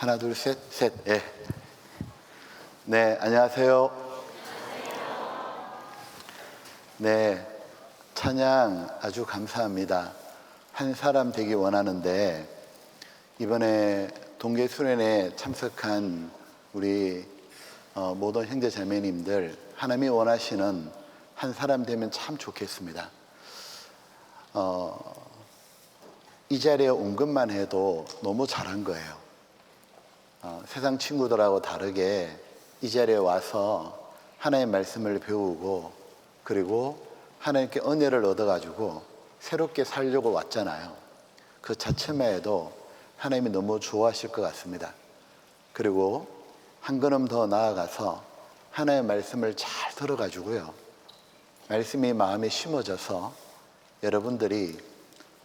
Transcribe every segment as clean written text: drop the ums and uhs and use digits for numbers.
하나, 둘, 셋, 셋. 예. 네, 안녕하세요. 네, 찬양 아주 감사합니다. 한 사람 되기 원하는데 이번에 동계 수련회에 참석한 우리 모든 형제 자매님들, 하나님이 원하시는 한 사람 되면 참 좋겠습니다. 이 자리에 온 것만 해도 너무 잘한 거예요. 세상 친구들하고 다르게 이 자리에 와서 하나님의 말씀을 배우고, 그리고 하나님께 은혜를 얻어가지고 새롭게 살려고 왔잖아요. 그 자체만 해도 하나님이 너무 좋아하실 것 같습니다. 그리고 한 걸음 더 나아가서 하나님의 말씀을 잘 들어가지고요, 말씀이 마음에 심어져서 여러분들이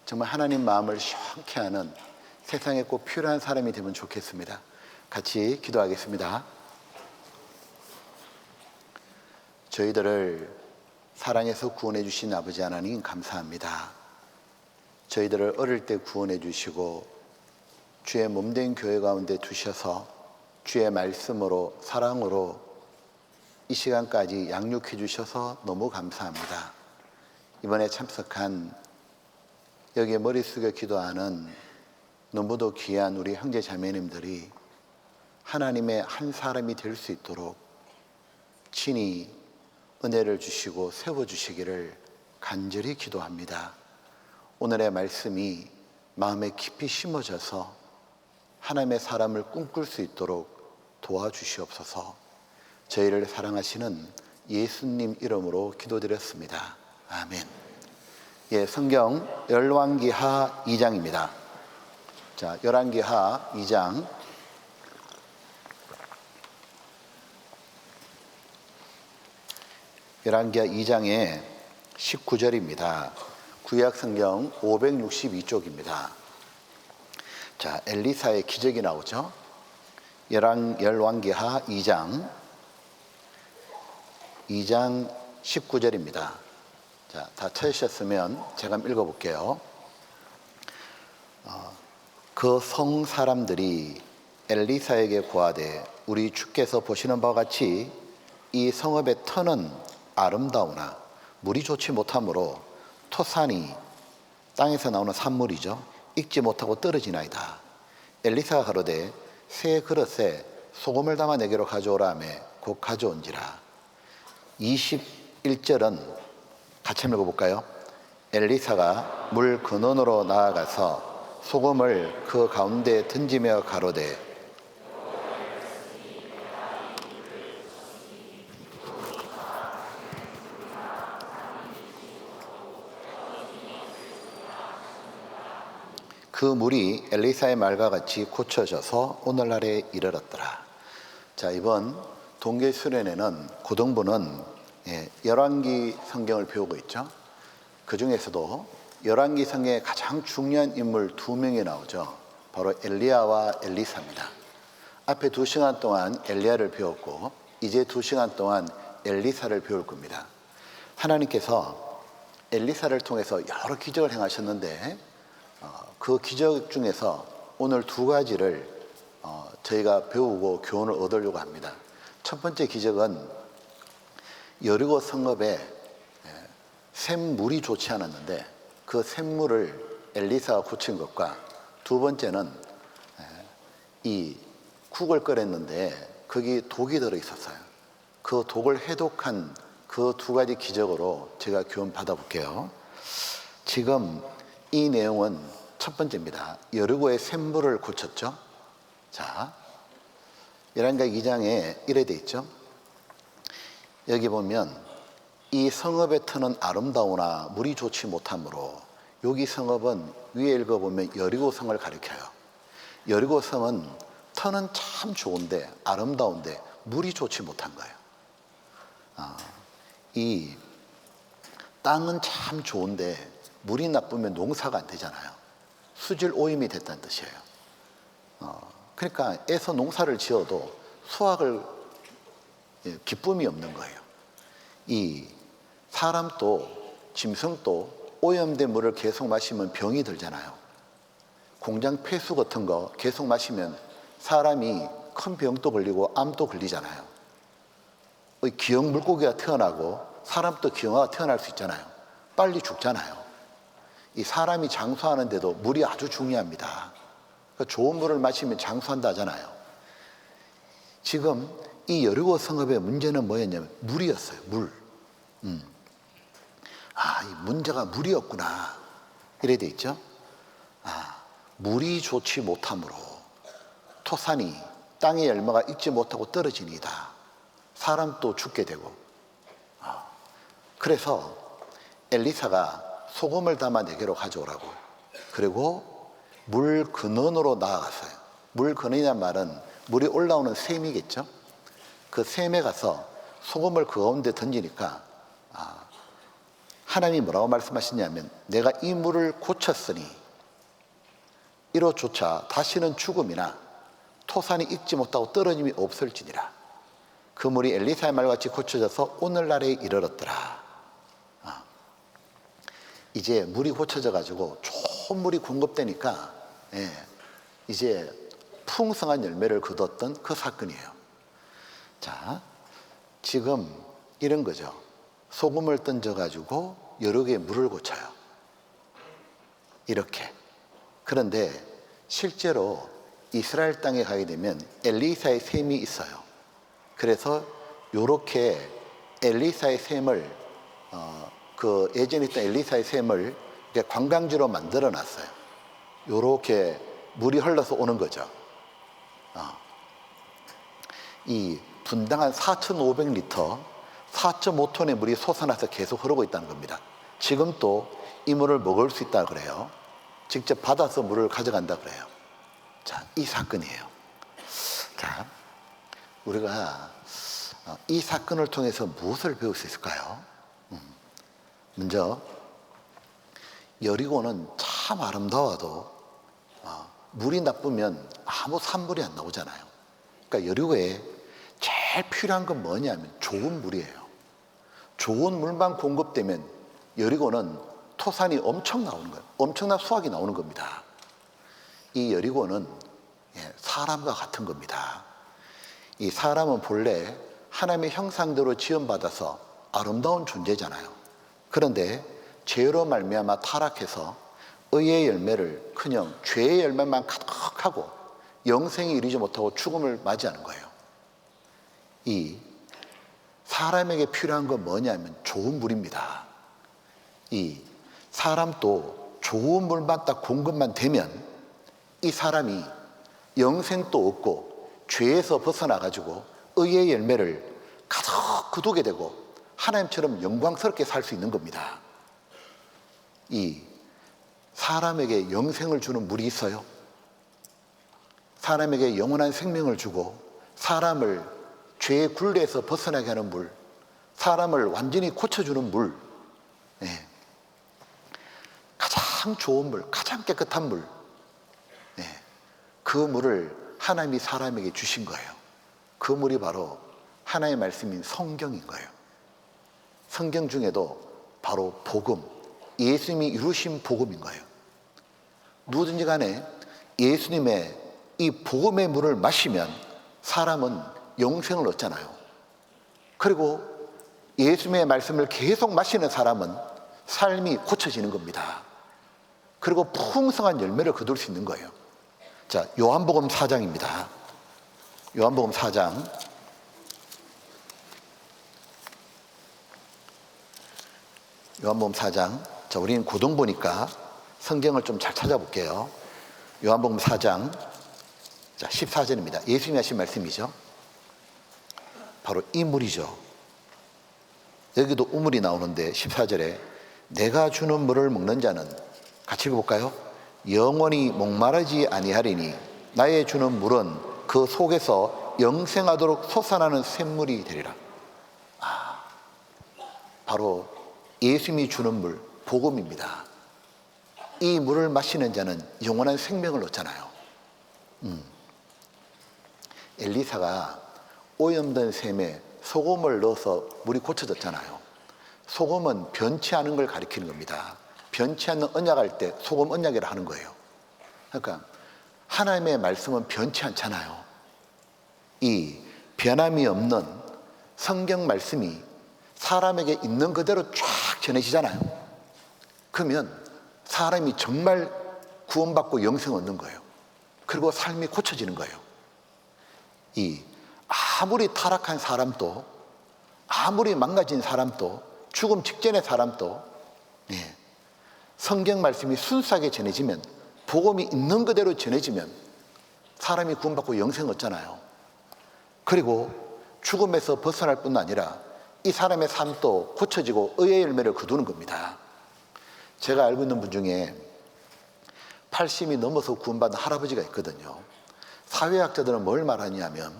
정말 하나님 마음을 시원케 하는, 세상에 꼭 필요한 사람이 되면 좋겠습니다. 같이 기도하겠습니다. 저희들을 사랑해서 구원해 주신 아버지 하나님 감사합니다. 저희들을 어릴 때 구원해 주시고 주의 몸된 교회 가운데 두셔서 주의 말씀으로, 사랑으로 이 시간까지 양육해 주셔서 너무 감사합니다. 이번에 참석한, 여기에 머리 숙여 기도하는 너무도 귀한 우리 형제 자매님들이 하나님의 한 사람이 될 수 있도록 친히 은혜를 주시고 세워주시기를 간절히 기도합니다. 오늘의 말씀이 마음에 깊이 심어져서 하나님의 사람을 꿈꿀 수 있도록 도와주시옵소서. 저희를 사랑하시는 예수님 이름으로 기도드렸습니다. 아멘. 예, 성경 열왕기하 2장입니다. 자, 열왕기하 2장. 열왕기하 2장의 19절입니다. 구약 성경 562쪽입니다. 자, 엘리사의 기적이 나오죠. 열왕기하 2장 19절입니다. 자, 다 찾으셨으면 제가 한번 읽어볼게요. 그 성 사람들이 엘리사에게 고하되, 우리 주께서 보시는 바와 같이 이 성읍의 터는 아름다우나 물이 좋지 못하므로 토산이, 땅에서 나오는 산물이죠, 익지 못하고 떨어지나이다. 엘리사가 가로되, 새 그릇에 소금을 담아 내게로 가져오라 하며 곧 가져온지라. 21절은 같이 한번 읽어볼까요? 엘리사가 물 근원으로 나아가서 소금을 그 가운데 던지며 가로되, 그 물이 엘리사의 말과 같이 고쳐져서 오늘날에 이르렀더라. 자, 이번 동계 수련회는 고등부는 열왕기 성경을 배우고 있죠. 그 중에서도 열왕기 성경에 가장 중요한 인물 두 명이 나오죠. 바로 엘리야와 엘리사입니다. 앞에 2시간 동안 엘리야를 배웠고, 이제 2시간 동안 엘리사를 배울 겁니다. 하나님께서 엘리사를 통해서 여러 기적을 행하셨는데 그 기적 중에서 오늘 2가지를 저희가 배우고 교훈을 얻으려고 합니다. 첫 번째 기적은 여리고 성읍에 샘물이 좋지 않았는데 그 샘물을 엘리사가 고친 것과, 두 번째는 이 국을 끓였는데 거기 독이 들어있었어요. 그 독을 해독한 그 2가지 기적으로 제가 교훈 받아볼게요. 지금 이 내용은 첫 번째입니다. 여리고의 샘물을 고쳤죠. 자, 열왕기 2장에 이래 돼 있죠. 여기 보면 이 성읍의 터는 아름다우나 물이 좋지 못하므로, 여기 성읍은 위에 읽어보면 여리고 성을 가리켜요. 여리고 성은 터는 참 좋은데, 아름다운데 물이 좋지 못한 거예요. 이 땅은 참 좋은데 물이 나쁘면 농사가 안 되잖아요. 수질 오임이 됐다는 뜻이에요. 그러니까 애서 농사를 지어도 수확을 기쁨이 없는 거예요. 이 사람도 짐승도 오염된 물을 계속 마시면 병이 들잖아요. 공장 폐수 같은 거 계속 마시면 사람이 큰 병도 걸리고 암도 걸리잖아요. 기형 물고기가 태어나고 사람도 기형아가 태어날 수 있잖아요. 빨리 죽잖아요. 이 사람이 장수하는데도 물이 아주 중요합니다. 그러니까 좋은 물을 마시면 장수한다 하잖아요. 지금 이 여리고 성읍의 문제는 뭐였냐면 물이었어요. 물. 이 문제가 물이었구나. 이래 돼 있죠. 물이 좋지 못함으로 토산이 땅의 열매가 익지 못하고 떨어지니이다. 사람도 죽게 되고. 그래서 엘리사가 소금을 담아 내게로 가져오라고. 그리고 물 근원으로 나아갔어요. 물 근원이란 말은 물이 올라오는 샘이겠죠. 그 샘에 가서 소금을 그 가운데 던지니까 하나님이 뭐라고 말씀하시냐면 내가 이 물을 고쳤으니 이로조차 다시는 죽음이나 토산이 익지 못하고 떨어짐이 없을지니라. 그 물이 엘리사의 말같이 고쳐져서 오늘날에 이르렀더라. 이제 물이 고쳐져 가지고 좋은 물이 공급되니까 이제 풍성한 열매를 거뒀던 그 사건이에요. 자, 지금 이런 거죠. 소금을 던져 가지고 여러 개의 물을 고쳐요. 이렇게. 그런데 실제로 이스라엘 땅에 가게 되면 엘리사의 샘이 있어요. 그래서 요렇게 엘리사의 샘을 그 예전에 있던 엘리사의 샘을 관광지로 만들어 놨어요. 요렇게 물이 흘러서 오는 거죠. 이 분당 한 4,500리터 4.5톤의 물이 솟아나서 계속 흐르고 있다는 겁니다. 지금 또 이 물을 먹을 수 있다 그래요. 직접 받아서 물을 가져간다 그래요. 자, 이 사건이에요. 자, 우리가 이 사건을 통해서 무엇을 배울 수 있을까요? 먼저 여리고는 참 아름다워도 물이 나쁘면 아무 산물이 안 나오잖아요. 그러니까 여리고에 제일 필요한 건 뭐냐면 좋은 물이에요. 좋은 물만 공급되면 여리고는 토산이 엄청 나오는 거예요. 엄청난 수확이 나오는 겁니다. 이 여리고는 사람과 같은 겁니다. 이 사람은 본래 하나님의 형상대로 지음받아서 아름다운 존재잖아요. 그런데 죄로 말미암아 타락해서 의의 열매를 그냥 죄의 열매만 가득하고 영생이 이르지 못하고 죽음을 맞이하는 거예요. 이 사람에게 필요한 건 뭐냐면 좋은 물입니다. 이 사람도 좋은 물만 딱 공급만 되면 이 사람이 영생도 얻고 죄에서 벗어나가지고 의의 열매를 가득 거두게 되고 하나님처럼 영광스럽게 살 수 있는 겁니다. 이 사람에게 영생을 주는 물이 있어요. 사람에게 영원한 생명을 주고 사람을 죄의 굴레에서 벗어나게 하는 물, 사람을 완전히 고쳐주는 물, 가장 좋은 물, 가장 깨끗한 물, 그 물을 하나님이 사람에게 주신 거예요. 그 물이 바로 하나님의 말씀인 성경인 거예요. 성경 중에도 바로 복음, 예수님이 이루신 복음인 거예요. 누구든지 간에 예수님의 이 복음의 물을 마시면 사람은 영생을 얻잖아요. 그리고 예수님의 말씀을 계속 마시는 사람은 삶이 고쳐지는 겁니다. 그리고 풍성한 열매를 거둘 수 있는 거예요. 자, 요한복음 4장입니다. 요한복음 4장. 요한복음 4장. 자, 우리는 고등부니까 성경을 좀 잘 찾아볼게요. 요한복음 4장. 자, 14절입니다. 예수님이 하신 말씀이죠. 바로 이 물이죠. 여기도 우물이 나오는데 14절에 내가 주는 물을 먹는 자는 같이 읽어볼까요? 영원히 목마르지 아니하리니 나의 주는 물은 그 속에서 영생하도록 솟아나는 샘물이 되리라. 바로 예수님이 주는 물, 복음입니다. 이 물을 마시는 자는 영원한 생명을 얻잖아요. 엘리사가 오염된 샘에 소금을 넣어서 물이 고쳐졌잖아요. 소금은 변치 않은 걸 가리키는 겁니다. 변치 않는 언약할 때 소금 언약이라 하는 거예요. 그러니까 하나님의 말씀은 변치 않잖아요. 이 변함이 없는 성경 말씀이 사람에게 있는 그대로 쫙 전해지잖아요. 그러면 사람이 정말 구원받고 영생 얻는 거예요. 그리고 삶이 고쳐지는 거예요. 이 아무리 타락한 사람도, 아무리 망가진 사람도, 죽음 직전의 사람도 성경 말씀이 순수하게 전해지면, 복음이 있는 그대로 전해지면 사람이 구원받고 영생 얻잖아요. 그리고 죽음에서 벗어날 뿐 아니라 이 사람의 삶도 고쳐지고 의의 열매를 거두는 겁니다. 제가 알고 있는 분 중에 80이 넘어서 구원받은 할아버지가 있거든요. 사회학자들은 뭘 말하냐면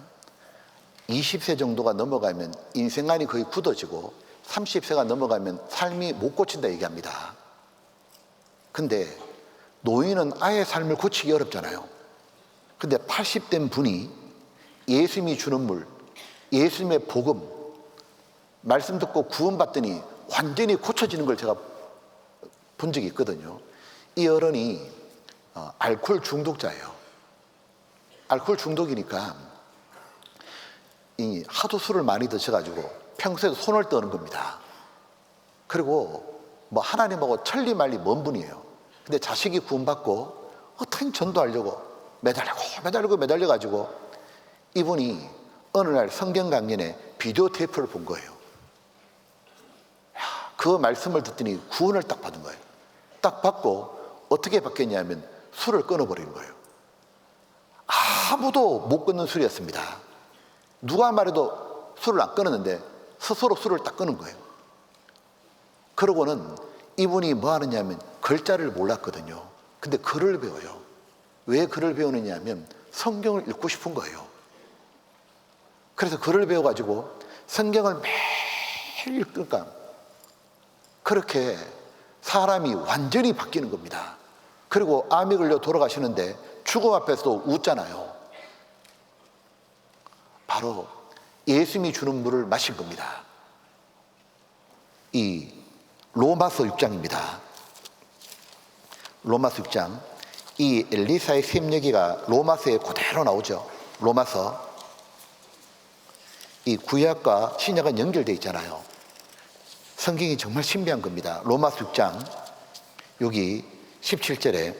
20세 정도가 넘어가면 인생관이 거의 굳어지고 30세가 넘어가면 삶이 못 고친다 얘기합니다. 근데 노인은 아예 삶을 고치기 어렵잖아요. 근데 80된 분이 예수님이 주는 물, 예수님의 복음, 말씀 듣고 구원받더니 완전히 고쳐지는 걸 제가 본 적이 있거든요. 이 어른이 알코올 중독자예요. 알코올 중독이니까 하도 술을 많이 드셔가지고 평소에도 손을 떠는 겁니다. 그리고 뭐 하나님하고 천리말리 먼 분이에요. 근데 자식이 구원받고 어떻게 전도하려고 매달려가지고 이분이 어느 날 성경 강연에 비디오 테이프를 본 거예요. 그 말씀을 듣더니 구원을 딱 받은 거예요. 딱 받고 어떻게 받겠냐면 술을 끊어버리는 거예요. 아무도 못 끊는 술이었습니다. 누가 말해도 술을 안 끊었는데 스스로 술을 딱 끊은 거예요. 그러고는 이분이 뭐 하느냐면 글자를 몰랐거든요. 근데 글을 배워요. 왜 글을 배우느냐 하면 성경을 읽고 싶은 거예요. 그래서 글을 배워가지고 성경을 매일 읽으니까 그렇게 사람이 완전히 바뀌는 겁니다. 그리고 암이 걸려 돌아가시는데 죽음 앞에서도 웃잖아요. 바로 예수님이 주는 물을 마신 겁니다. 이 로마서 6장입니다. 로마서 6장. 이 엘리사의 샘얘기가 로마서에 그대로 나오죠. 로마서. 이 구약과 신약은 연결되어 있잖아요. 성경이 정말 신비한 겁니다. 로마서 6장 여기 17절에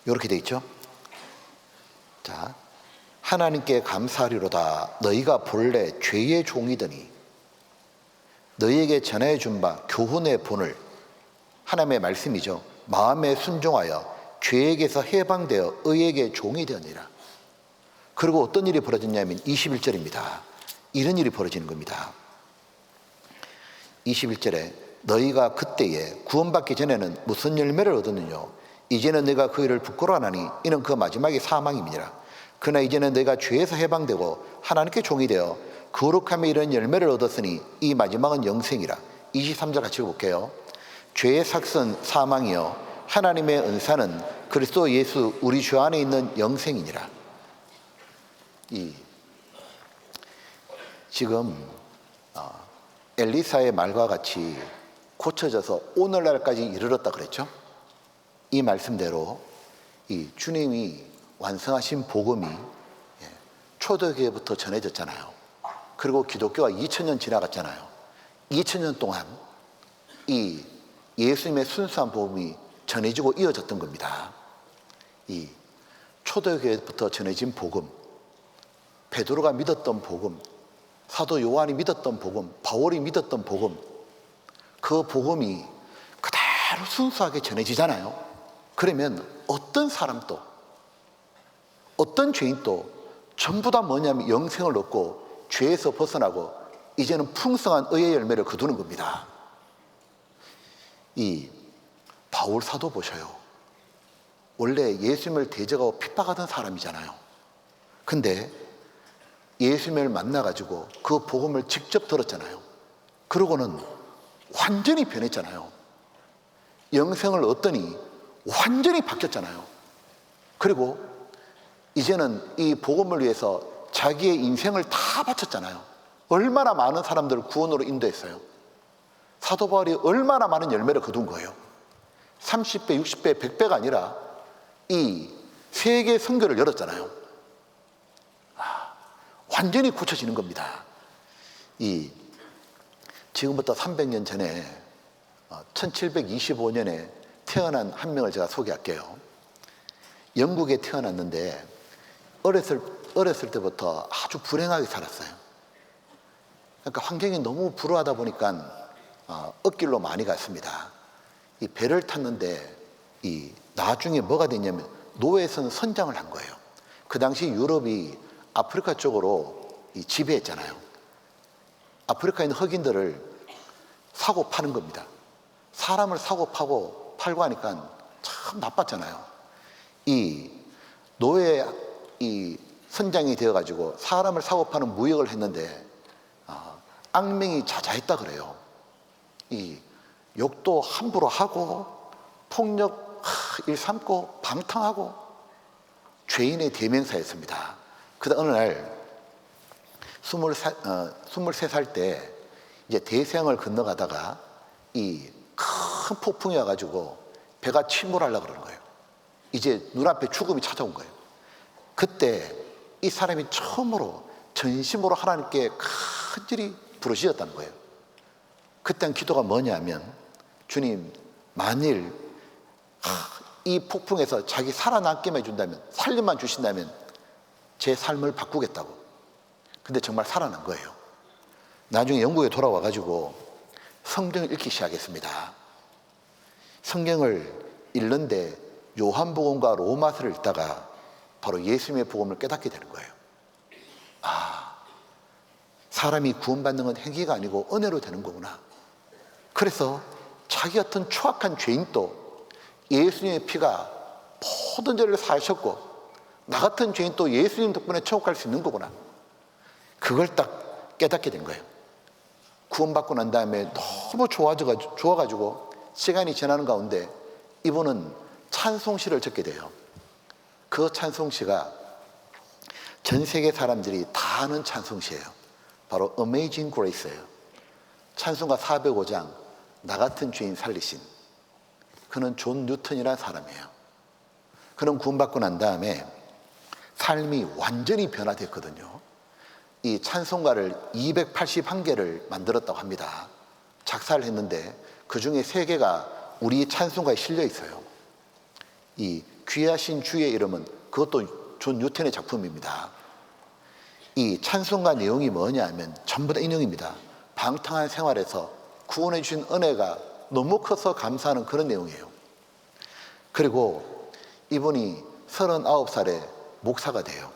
이렇게 되어 있죠. 자, 하나님께 감사하리로다. 너희가 본래 죄의 종이더니 너희에게 전해 준 바 교훈의 본을, 하나님의 말씀이죠, 마음에 순종하여 죄에게서 해방되어 의에게 종이 되었느니라. 그리고 어떤 일이 벌어졌냐면 21절입니다. 이런 일이 벌어지는 겁니다. 21절에 너희가 그때에 구원받기 전에는 무슨 열매를 얻었느냐. 이제는 내가 그 일을 부끄러워하나니 이는 그 마지막이 사망임이니라. 그러나 이제는 내가 죄에서 해방되고 하나님께 종이 되어 거룩함에 이런 열매를 얻었으니 이 마지막은 영생이라. 23절 같이 읽어볼게요. 죄의 삭은 사망이요 하나님의 은사는 그리스도 예수 우리 주 안에 있는 영생이니라. 지금 엘리사의 말과 같이 고쳐져서 오늘날까지 이르렀다 그랬죠. 이 말씀대로 이 주님이 완성하신 복음이 초대교회부터 전해졌잖아요. 그리고 기독교가 2000년 지나갔잖아요. 2000년 동안 이 예수님의 순수한 복음이 전해지고 이어졌던 겁니다. 이 초대교회부터 전해진 복음, 베드로가 믿었던 복음, 사도 요한이 믿었던 복음, 바울이 믿었던 복음, 그 복음이 그대로 순수하게 전해지잖아요. 그러면 어떤 사람도, 어떤 죄인도 전부 다 뭐냐면 영생을 얻고 죄에서 벗어나고 이제는 풍성한 의의 열매를 거두는 겁니다. 이 바울 사도 보셔요. 원래 예수님을 대적하고 핍박하던 사람이잖아요. 근데 예수님을 만나가지고 그 복음을 직접 들었잖아요. 그러고는 완전히 변했잖아요. 영생을 얻더니 완전히 바뀌었잖아요. 그리고 이제는 이 복음을 위해서 자기의 인생을 다 바쳤잖아요. 얼마나 많은 사람들을 구원으로 인도했어요. 사도 바울이 얼마나 많은 열매를 거둔 거예요. 30배, 60배, 100배가 아니라 이 세계 선교를 열었잖아요. 완전히 고쳐지는 겁니다. 지금부터 300년 전에 1725년에 태어난 한 명을 제가 소개할게요. 영국에 태어났는데 어렸을 때부터 아주 불행하게 살았어요. 그러니까 환경이 너무 불우하다 보니까 엇길로 많이 갔습니다. 이 배를 탔는데 나중에 뭐가 됐냐면 노예선 선장을 한 거예요. 그 당시 유럽이 아프리카 쪽으로 지배했잖아요. 아프리카에 있는 흑인들을 사고 파는 겁니다. 사람을 사고 팔고 하니까 참 나빴잖아요. 이 노예 선장이 되어가지고 사람을 사고 파는 무역을 했는데 악명이 자자했다 그래요. 욕도 함부로 하고 폭력 일삼고 방탕하고 죄인의 대명사였습니다. 그러다 어느 날 23살 때 이제 대서양을 건너가다가 이 큰 폭풍이 와가지고 배가 침몰하려고 그러는 거예요. 이제 눈앞에 죽음이 찾아온 거예요. 그때 이 사람이 처음으로 전심으로 하나님께 간절히 부르짖었다는 거예요. 그때 한 기도가 뭐냐면, 주님, 만일 이 폭풍에서 자기 살아남기만 해준다면, 살림만 주신다면 제 삶을 바꾸겠다고. 근데 정말 살아난 거예요. 나중에 영국에 돌아와가지고 성경을 읽기 시작했습니다. 성경을 읽는데 요한복음과 로마서를 읽다가 바로 예수님의 복음을 깨닫게 되는 거예요. 사람이 구원받는 건 행위가 아니고 은혜로 되는 거구나. 그래서 자기 같은 추악한 죄인도 예수님의 피가 모든 죄를 사하셨고, 나 같은 죄인도 예수님 덕분에 천국 갈 수 있는 거구나. 그걸 딱 깨닫게 된 거예요. 구원받고 난 다음에 너무 좋아가지고 시간이 지나는 가운데 이분은 찬송시를 적게 돼요. 그 찬송시가 전 세계 사람들이 다 아는 찬송시예요. 바로 Amazing Grace예요. 찬송가 405장, 나 같은 죄인 살리신. 그는 존 뉴턴이라는 사람이에요. 그는 구원받고 난 다음에 삶이 완전히 변화됐거든요. 이 찬송가를 281개를 만들었다고 합니다. 작사를 했는데 그 중에 3개가 우리 찬송가에 실려 있어요. 이 귀하신 주의 이름은, 그것도 존 뉴턴의 작품입니다. 이 찬송가 내용이 뭐냐면 전부 다 인용입니다. 방탕한 생활에서 구원해 주신 은혜가 너무 커서 감사하는 그런 내용이에요. 그리고 이분이 39살에 목사가 돼요.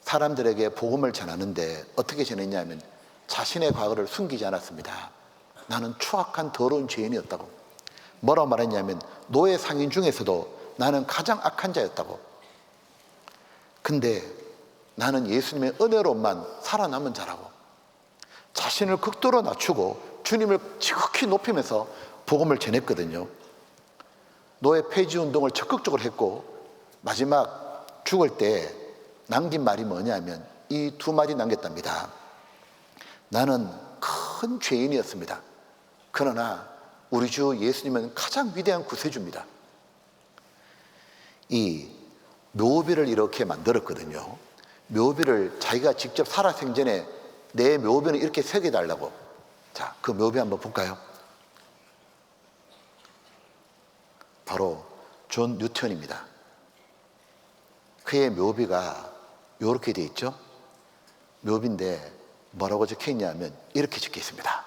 사람들에게 복음을 전하는데 어떻게 전했냐면 자신의 과거를 숨기지 않았습니다. 나는 추악한 더러운 죄인이었다고. 뭐라고 말했냐면 노예 상인 중에서도 나는 가장 악한 자였다고. 근데 나는 예수님의 은혜로만 살아남은 자라고. 자신을 극도로 낮추고 주님을 지극히 높이면서 복음을 전했거든요. 노예 폐지 운동을 적극적으로 했고 마지막 죽을 때 남긴 말이 뭐냐면 이 2마디 남겼답니다. 나는 큰 죄인이었습니다. 그러나 우리 주 예수님은 가장 위대한 구세주입니다. 이 묘비를 이렇게 만들었거든요. 묘비를 자기가 직접 살아생전에 내 묘비는 이렇게 새겨달라고. 자, 그 묘비 한번 볼까요? 바로 존 뉴턴입니다. 그의 묘비가 이렇게 돼 있죠. 묘비인데 뭐라고 적혀 있냐면 이렇게 적혀 있습니다.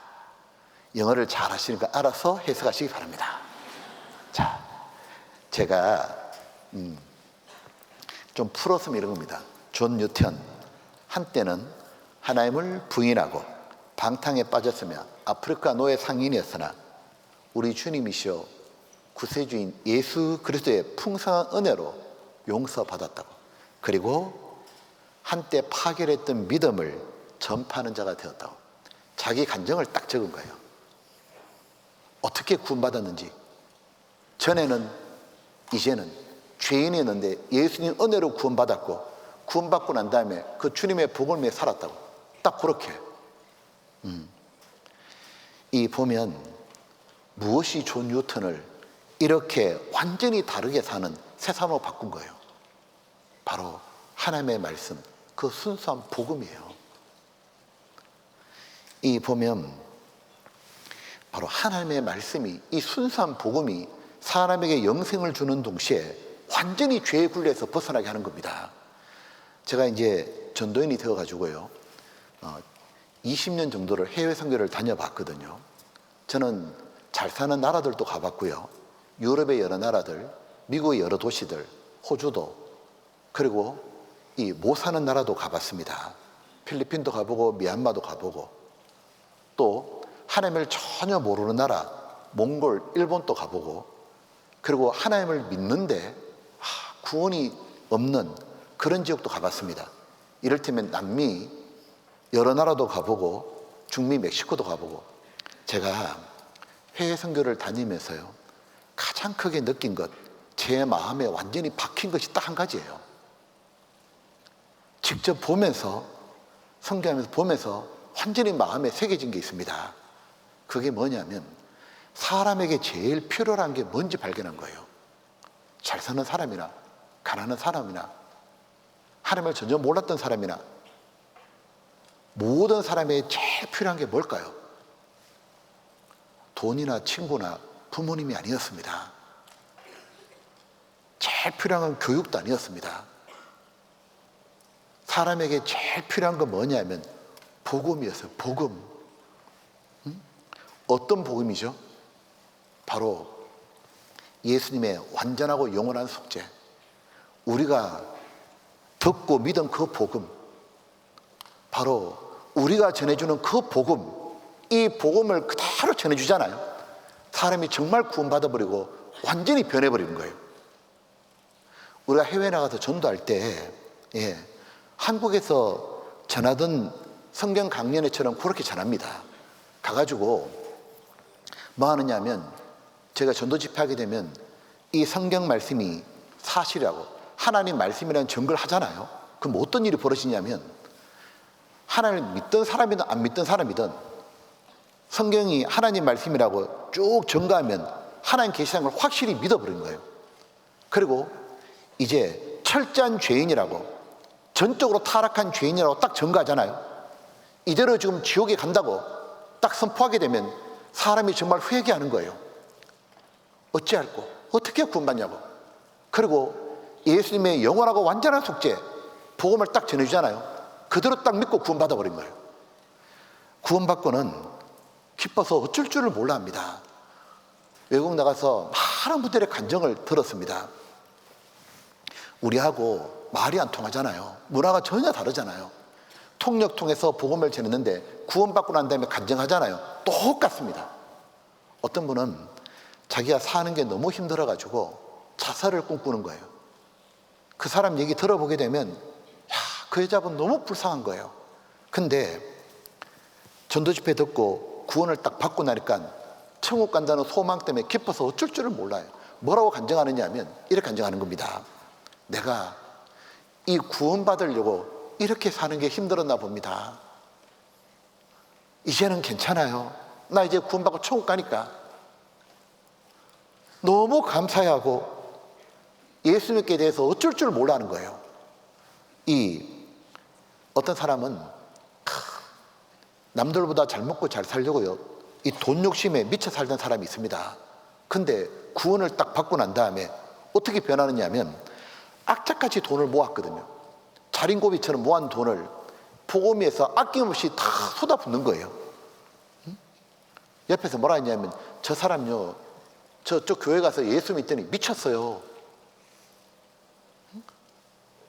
영어를 잘 하시니까 알아서 해석하시기 바랍니다. 자, 제가 좀 풀었으면 이런 겁니다. 존 뉴턴, 한때는 하나님을 부인하고 방탕에 빠졌으며 아프리카 노예 상인이었으나 우리 주님이시여 구세주인 예수 그리스도의 풍성한 은혜로 용서받았다고. 그리고 한때 파괴했던 믿음을 전파하는 자가 되었다고. 자기 간증을 딱 적은 거예요. 어떻게 구원받았는지. 전에는, 이제는 죄인이었는데 예수님 은혜로 구원받았고, 구원받고 난 다음에 그 주님의 복음을 위해 살았다고. 딱 그렇게. 이 보면 무엇이 존 뉴턴을 이렇게 완전히 다르게 사는 새 산으로 바꾼 거예요. 바로 하나님의 말씀, 그 순수한 복음이에요. 이 보면 바로 하나님의 말씀이, 이 순수한 복음이 사람에게 영생을 주는 동시에 완전히 죄의 굴레에서 벗어나게 하는 겁니다. 제가 이제 전도인이 되어가지고요, 20년 정도를 해외 선교를 다녀봤거든요. 저는 잘 사는 나라들도 가봤고요, 유럽의 여러 나라들, 미국의 여러 도시들, 호주도, 그리고 이 못 사는 나라도 가봤습니다. 필리핀도 가보고 미얀마도 가보고, 또 하나님을 전혀 모르는 나라 몽골, 일본도 가보고, 그리고 하나님을 믿는데 구원이 없는 그런 지역도 가봤습니다. 이를테면 남미 여러 나라도 가보고, 중미 멕시코도 가보고. 제가 해외 선교를 다니면서요, 가장 크게 느낀 것, 제 마음에 완전히 박힌 것이 딱 한 가지예요. 직접 보면서, 선교하면서 보면서 완전히 마음에 새겨진 게 있습니다. 그게 뭐냐면, 사람에게 제일 필요한 게 뭔지 발견한 거예요. 잘 사는 사람이나 가난한 사람이나 하나님을 전혀 몰랐던 사람이나 모든 사람에게 제일 필요한 게 뭘까요? 돈이나 친구나 부모님이 아니었습니다. 제일 필요한 건 교육도 아니었습니다. 사람에게 제일 필요한 건 뭐냐면 복음이었어요. 복음. 어떤 복음이죠? 바로 예수님의 완전하고 영원한 속죄, 우리가 듣고 믿은 그 복음, 바로 우리가 전해주는 그 복음, 이 복음을 그대로 전해주잖아요. 사람이 정말 구원받아버리고 완전히 변해버리는 거예요. 우리가 해외 나가서 전도할 때, 한국에서 전하던 성경 강연회처럼 그렇게 전합니다. 가가지고 뭐 하느냐 하면, 제가 전도 집회하게 되면 이 성경 말씀이 사실이라고, 하나님 말씀이라는 증거를 하잖아요. 그럼 어떤 일이 벌어지냐면, 하나님을 믿던 사람이든 안 믿던 사람이든 성경이 하나님 말씀이라고 쭉 증거하면 하나님 계시라는 걸 확실히 믿어버린 거예요. 그리고 이제 철저한 죄인이라고, 전적으로 타락한 죄인이라고 딱 증거하잖아요. 이대로 지금 지옥에 간다고 딱 선포하게 되면 사람이 정말 회개하는 거예요. 어찌할꼬? 어떻게 구원받냐고. 그리고 예수님의 영원하고 완전한 속죄, 복음을 딱 전해주잖아요. 그대로 딱 믿고 구원받아버린 거예요. 구원받고는 기뻐서 어쩔 줄을 몰라 합니다. 외국 나가서 많은 분들의 간증을 들었습니다. 우리하고 말이 안 통하잖아요. 문화가 전혀 다르잖아요. 통역 통해서 복음을 전했는데 구원받고 난 다음에 간증하잖아요. 똑같습니다. 어떤 분은 자기가 사는 게 너무 힘들어가지고 자살을 꿈꾸는 거예요. 그 사람 얘기 들어보게 되면 그 여자분 너무 불쌍한 거예요. 근데 전도 집회 듣고 구원을 딱 받고 나니까 천국 간다는 소망 때문에 기뻐서 어쩔 줄을 몰라요. 뭐라고 간증하느냐 하면 이렇게 간증하는 겁니다. 내가 이 구원 받으려고 이렇게 사는 게 힘들었나 봅니다. 이제는 괜찮아요. 나 이제 구원받고 천국 가니까. 너무 감사해하고 예수님께 대해서 어쩔 줄 몰라 하는 거예요. 어떤 사람은 남들보다 잘 먹고 잘 살려고요, 이 돈 욕심에 미쳐 살던 사람이 있습니다. 근데 구원을 딱 받고 난 다음에 어떻게 변하느냐 하면 악착같이 돈을 모았거든요. 자린고비처럼 모은 돈을 복음에서 아낌없이 다 쏟아붓는 거예요. 옆에서 뭐라 했냐면, 저 사람요, 저쪽 교회 가서 예수 믿더니 미쳤어요.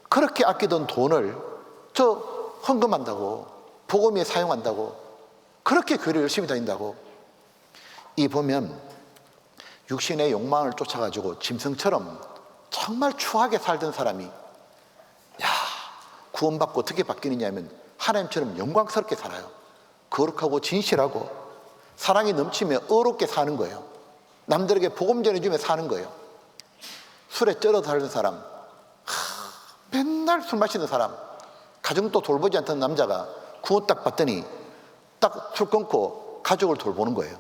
그렇게 아끼던 돈을 저 헌금한다고, 복음에 사용한다고, 그렇게 교회를 열심히 다닌다고. 이 보면 육신의 욕망을 쫓아가지고 짐승처럼 정말 추하게 살던 사람이 구원받고 어떻게 바뀌느냐 하면 하나님처럼 영광스럽게 살아요. 거룩하고 진실하고 사랑이 넘치며 의롭게 사는 거예요. 남들에게 복음 전해주며 사는 거예요. 술에 쩔어 살던 사람, 맨날 술 마시는 사람, 가정도 돌보지 않던 남자가 구원 딱 받더니 딱 술 끊고 가족을 돌보는 거예요.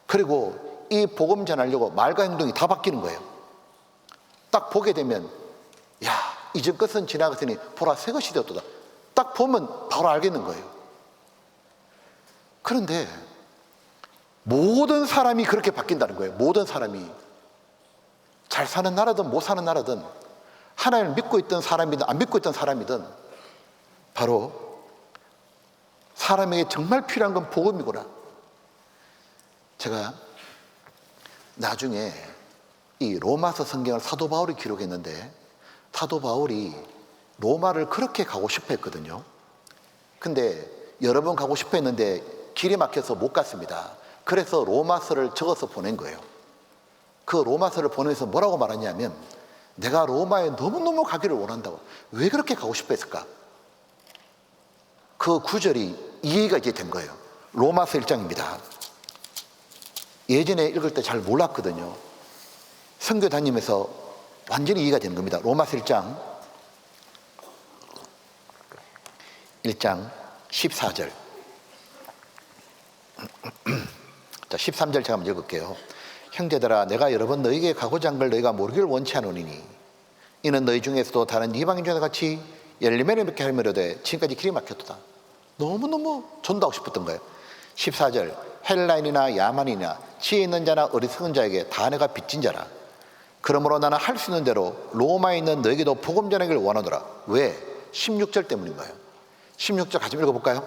그리고 이 복음 전하려고 말과 행동이 다 바뀌는 거예요. 딱 보게 되면 야, 이전 것은 지나갔으니 보라 새 것이 되었도다. 딱 보면 바로 알겠는 거예요. 그런데 모든 사람이 그렇게 바뀐다는 거예요. 모든 사람이. 잘 사는 나라든 못 사는 나라든, 하나님을 믿고 있던 사람이든 안 믿고 있던 사람이든, 바로 사람에게 정말 필요한 건 복음이구나. 제가 나중에 이 로마서 성경을 사도 바울이 기록했는데, 사도 바울이 로마를 그렇게 가고 싶어 했거든요. 근데 여러 번 가고 싶어 했는데 길이 막혀서 못 갔습니다. 그래서 로마서를 적어서 보낸 거예요. 그 로마서를 보내면서 뭐라고 말하냐면, 내가 로마에 너무너무 가기를 원한다고. 왜 그렇게 가고 싶어 했을까? 그 구절이 이해가 이제 된 거예요. 로마서 1장입니다. 예전에 읽을 때 잘 몰랐거든요. 선교 다니면서 완전히 이해가 되는 겁니다. 로마서 1장 14절. 자, 13절 제가 한번 읽을게요. 형제들아, 내가 여러 번 너희에게 가고자 한 걸 너희가 모르기를 원치 않으니, 이는 너희 중에서도 다른 이방인 중에 같이 열매를 맺게 하려되 지금까지 길이 막혔도다. 너무너무 전도하고 싶었던 거예요. 14절. 헬라인이나 야만이나 지혜 있는 자나 어리석은 자에게 다 내가 빚진 자라. 그러므로 나는 할 수 있는 대로 로마에 있는 너에게도 복음 전하기를 원하노라. 왜? 16절 때문인 거예요. 16절 같이 읽어볼까요?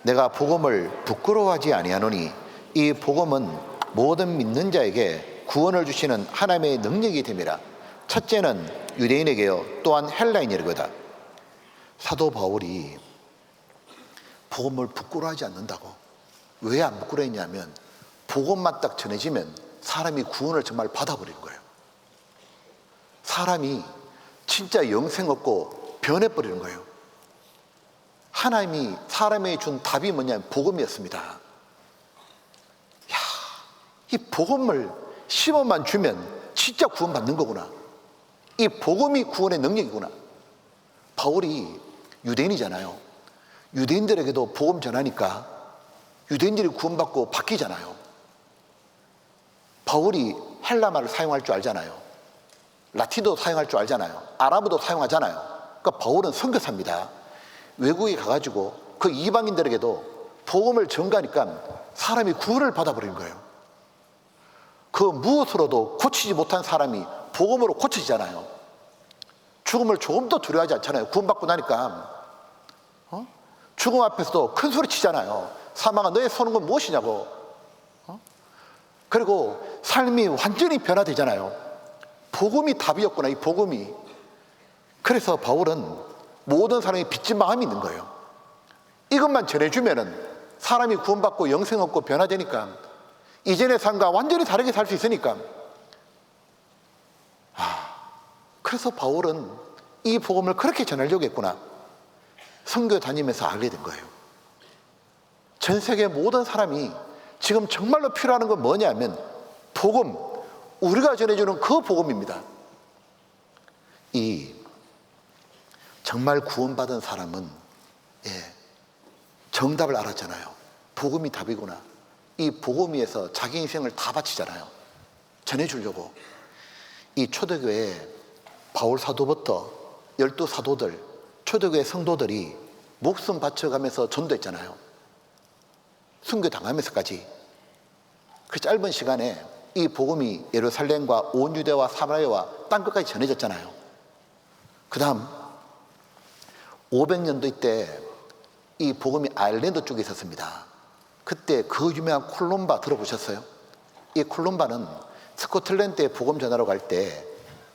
내가 복음을 부끄러워하지 아니하노니 이 복음은 모든 믿는 자에게 구원을 주시는 하나님의 능력이 됨이라. 첫째는 유대인에게요, 또한 헬라인이로다. 사도 바울이 복음을 부끄러워하지 않는다고. 왜 안 부끄러워했냐면, 복음만 딱 전해지면 사람이 구원을 정말 받아버리는 거예요. 사람이 진짜 영생 얻고 변해버리는 거예요. 하나님이 사람에게 준 답이 뭐냐면 복음이었습니다. 야, 이 복음을 심어만 주면 진짜 구원받는 거구나. 이 복음이 구원의 능력이구나. 바울이 유대인이잖아요. 유대인들에게도 복음 전하니까 유대인들이 구원받고 바뀌잖아요. 바울이 헬라말을 사용할 줄 알잖아요. 라틴어도 사용할 줄 알잖아요. 아랍어도 사용하잖아요. 그러니까 바울은 선교사입니다. 외국에 가가지고 그 이방인들에게도 복음을 전가하니까 사람이 구원을 받아버리는 거예요. 그 무엇으로도 고치지 못한 사람이 복음으로 고쳐지잖아요. 죽음을 조금 더 두려워하지 않잖아요. 구원받고 나니까. 죽음 앞에서도 큰 소리 치잖아요. 사망아, 너의 손은 건 무엇이냐고. 그리고 삶이 완전히 변화되잖아요. 복음이 답이었구나, 이 복음이. 그래서 바울은 모든 사람이 빚진 마음이 있는 거예요. 이것만 전해주면은 사람이 구원받고 영생 얻고 변화되니까, 이전의 삶과 완전히 다르게 살 수 있으니까. 그래서 바울은 이 복음을 그렇게 전하려고 했구나. 선교 다니면서 알게 된 거예요. 전 세계 모든 사람이 지금 정말로 필요한 건 뭐냐면 복음, 우리가 전해주는 그 복음입니다. 이 정말 구원받은 사람은 정답을 알았잖아요. 복음이 답이구나. 이 복음 위에서 자기 인생을 다 바치잖아요. 전해주려고. 이 초대교회 바울 사도부터 12사도들, 초대교회 성도들이 목숨 바쳐가면서 전도했잖아요. 순교 당하면서까지. 그 짧은 시간에 이 복음이 예루살렘과 온 유대와 사마리아와 땅끝까지 전해졌잖아요. 그 다음 500년도 때 이 복음이 아일랜드 쪽에 있었습니다. 그때 그 유명한 콜롬바 들어보셨어요? 이 콜롬바는 스코틀랜드에 복음 전하러 갈 때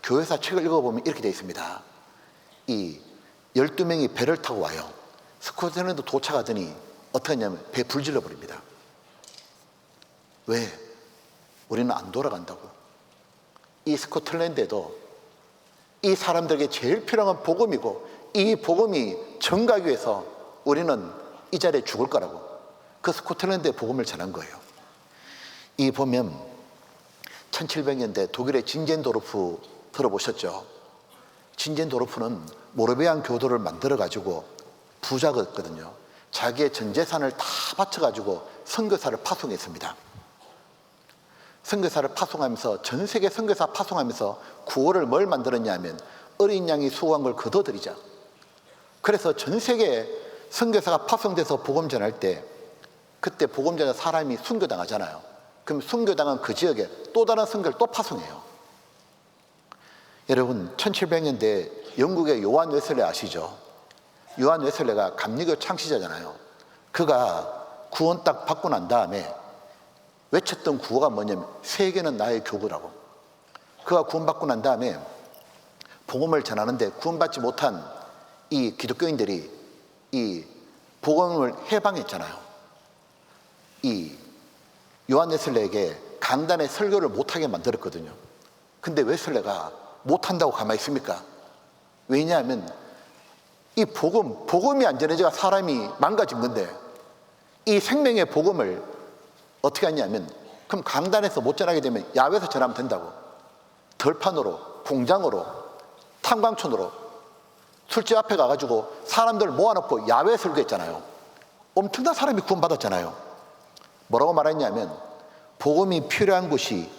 교회사 책을 읽어보면 이렇게 되어 있습니다. 이 12명이 배를 타고 와요. 스코틀랜드 도착하더니 어떻게 하냐면 배 불질러 버립니다. 왜? 우리는 안 돌아간다고. 이 스코틀랜드에도 이 사람들에게 제일 필요한 건 복음이고, 이 복음이 전가기 위해서 우리는 이 자리에 죽을 거라고. 그 스코틀랜드에 복음을 전한 거예요. 이 보면 1700년대 독일의 진젠도르프 들어보셨죠? 진젠도르프는 모라비안 교도를 만들어 가지고 부자였거든요. 자기의 전 재산을 다 바쳐가지고 선교사를 파송했습니다. 선교사를 파송하면서, 전 세계 선교사 파송하면서 구호를 뭘 만들었냐 하면 어린 양이 수고한 걸 거둬들이자. 그래서 전 세계에 선교사가 파송돼서 복음 전할 때, 그때 복음 전할 사람이 순교당하잖아요. 그럼 순교당한 그 지역에 또 다른 선교를 또 파송해요. 여러분, 1700년대 영국의 요한 웨슬레 아시죠? 요한 웨슬레가 감리교 창시자잖아요. 그가 구원 딱 받고 난 다음에 외쳤던 구호가 뭐냐면 세계는 나의 교구라고. 그가 구원받고 난 다음에 복음을 전하는데 구원받지 못한 이 기독교인들이 이 복음을 해방했잖아요. 이 요한 웨슬레에게 강단에 설교를 못하게 만들었거든요. 근데 웨슬레가 못한다고 가만히 있습니까? 왜냐하면 이 복음이 안 전해져가 사람이 망가진 건데, 이 생명의 복음을 어떻게 하냐면, 그럼 강단에서 못 전하게 되면 야외에서 전하면 된다고. 덜판으로, 공장으로, 탄광촌으로, 술집 앞에 가가지고 사람들 모아놓고 야외 설교했잖아요. 엄청난 사람이 구원받았잖아요. 뭐라고 말했냐면, 복음이 필요한 곳이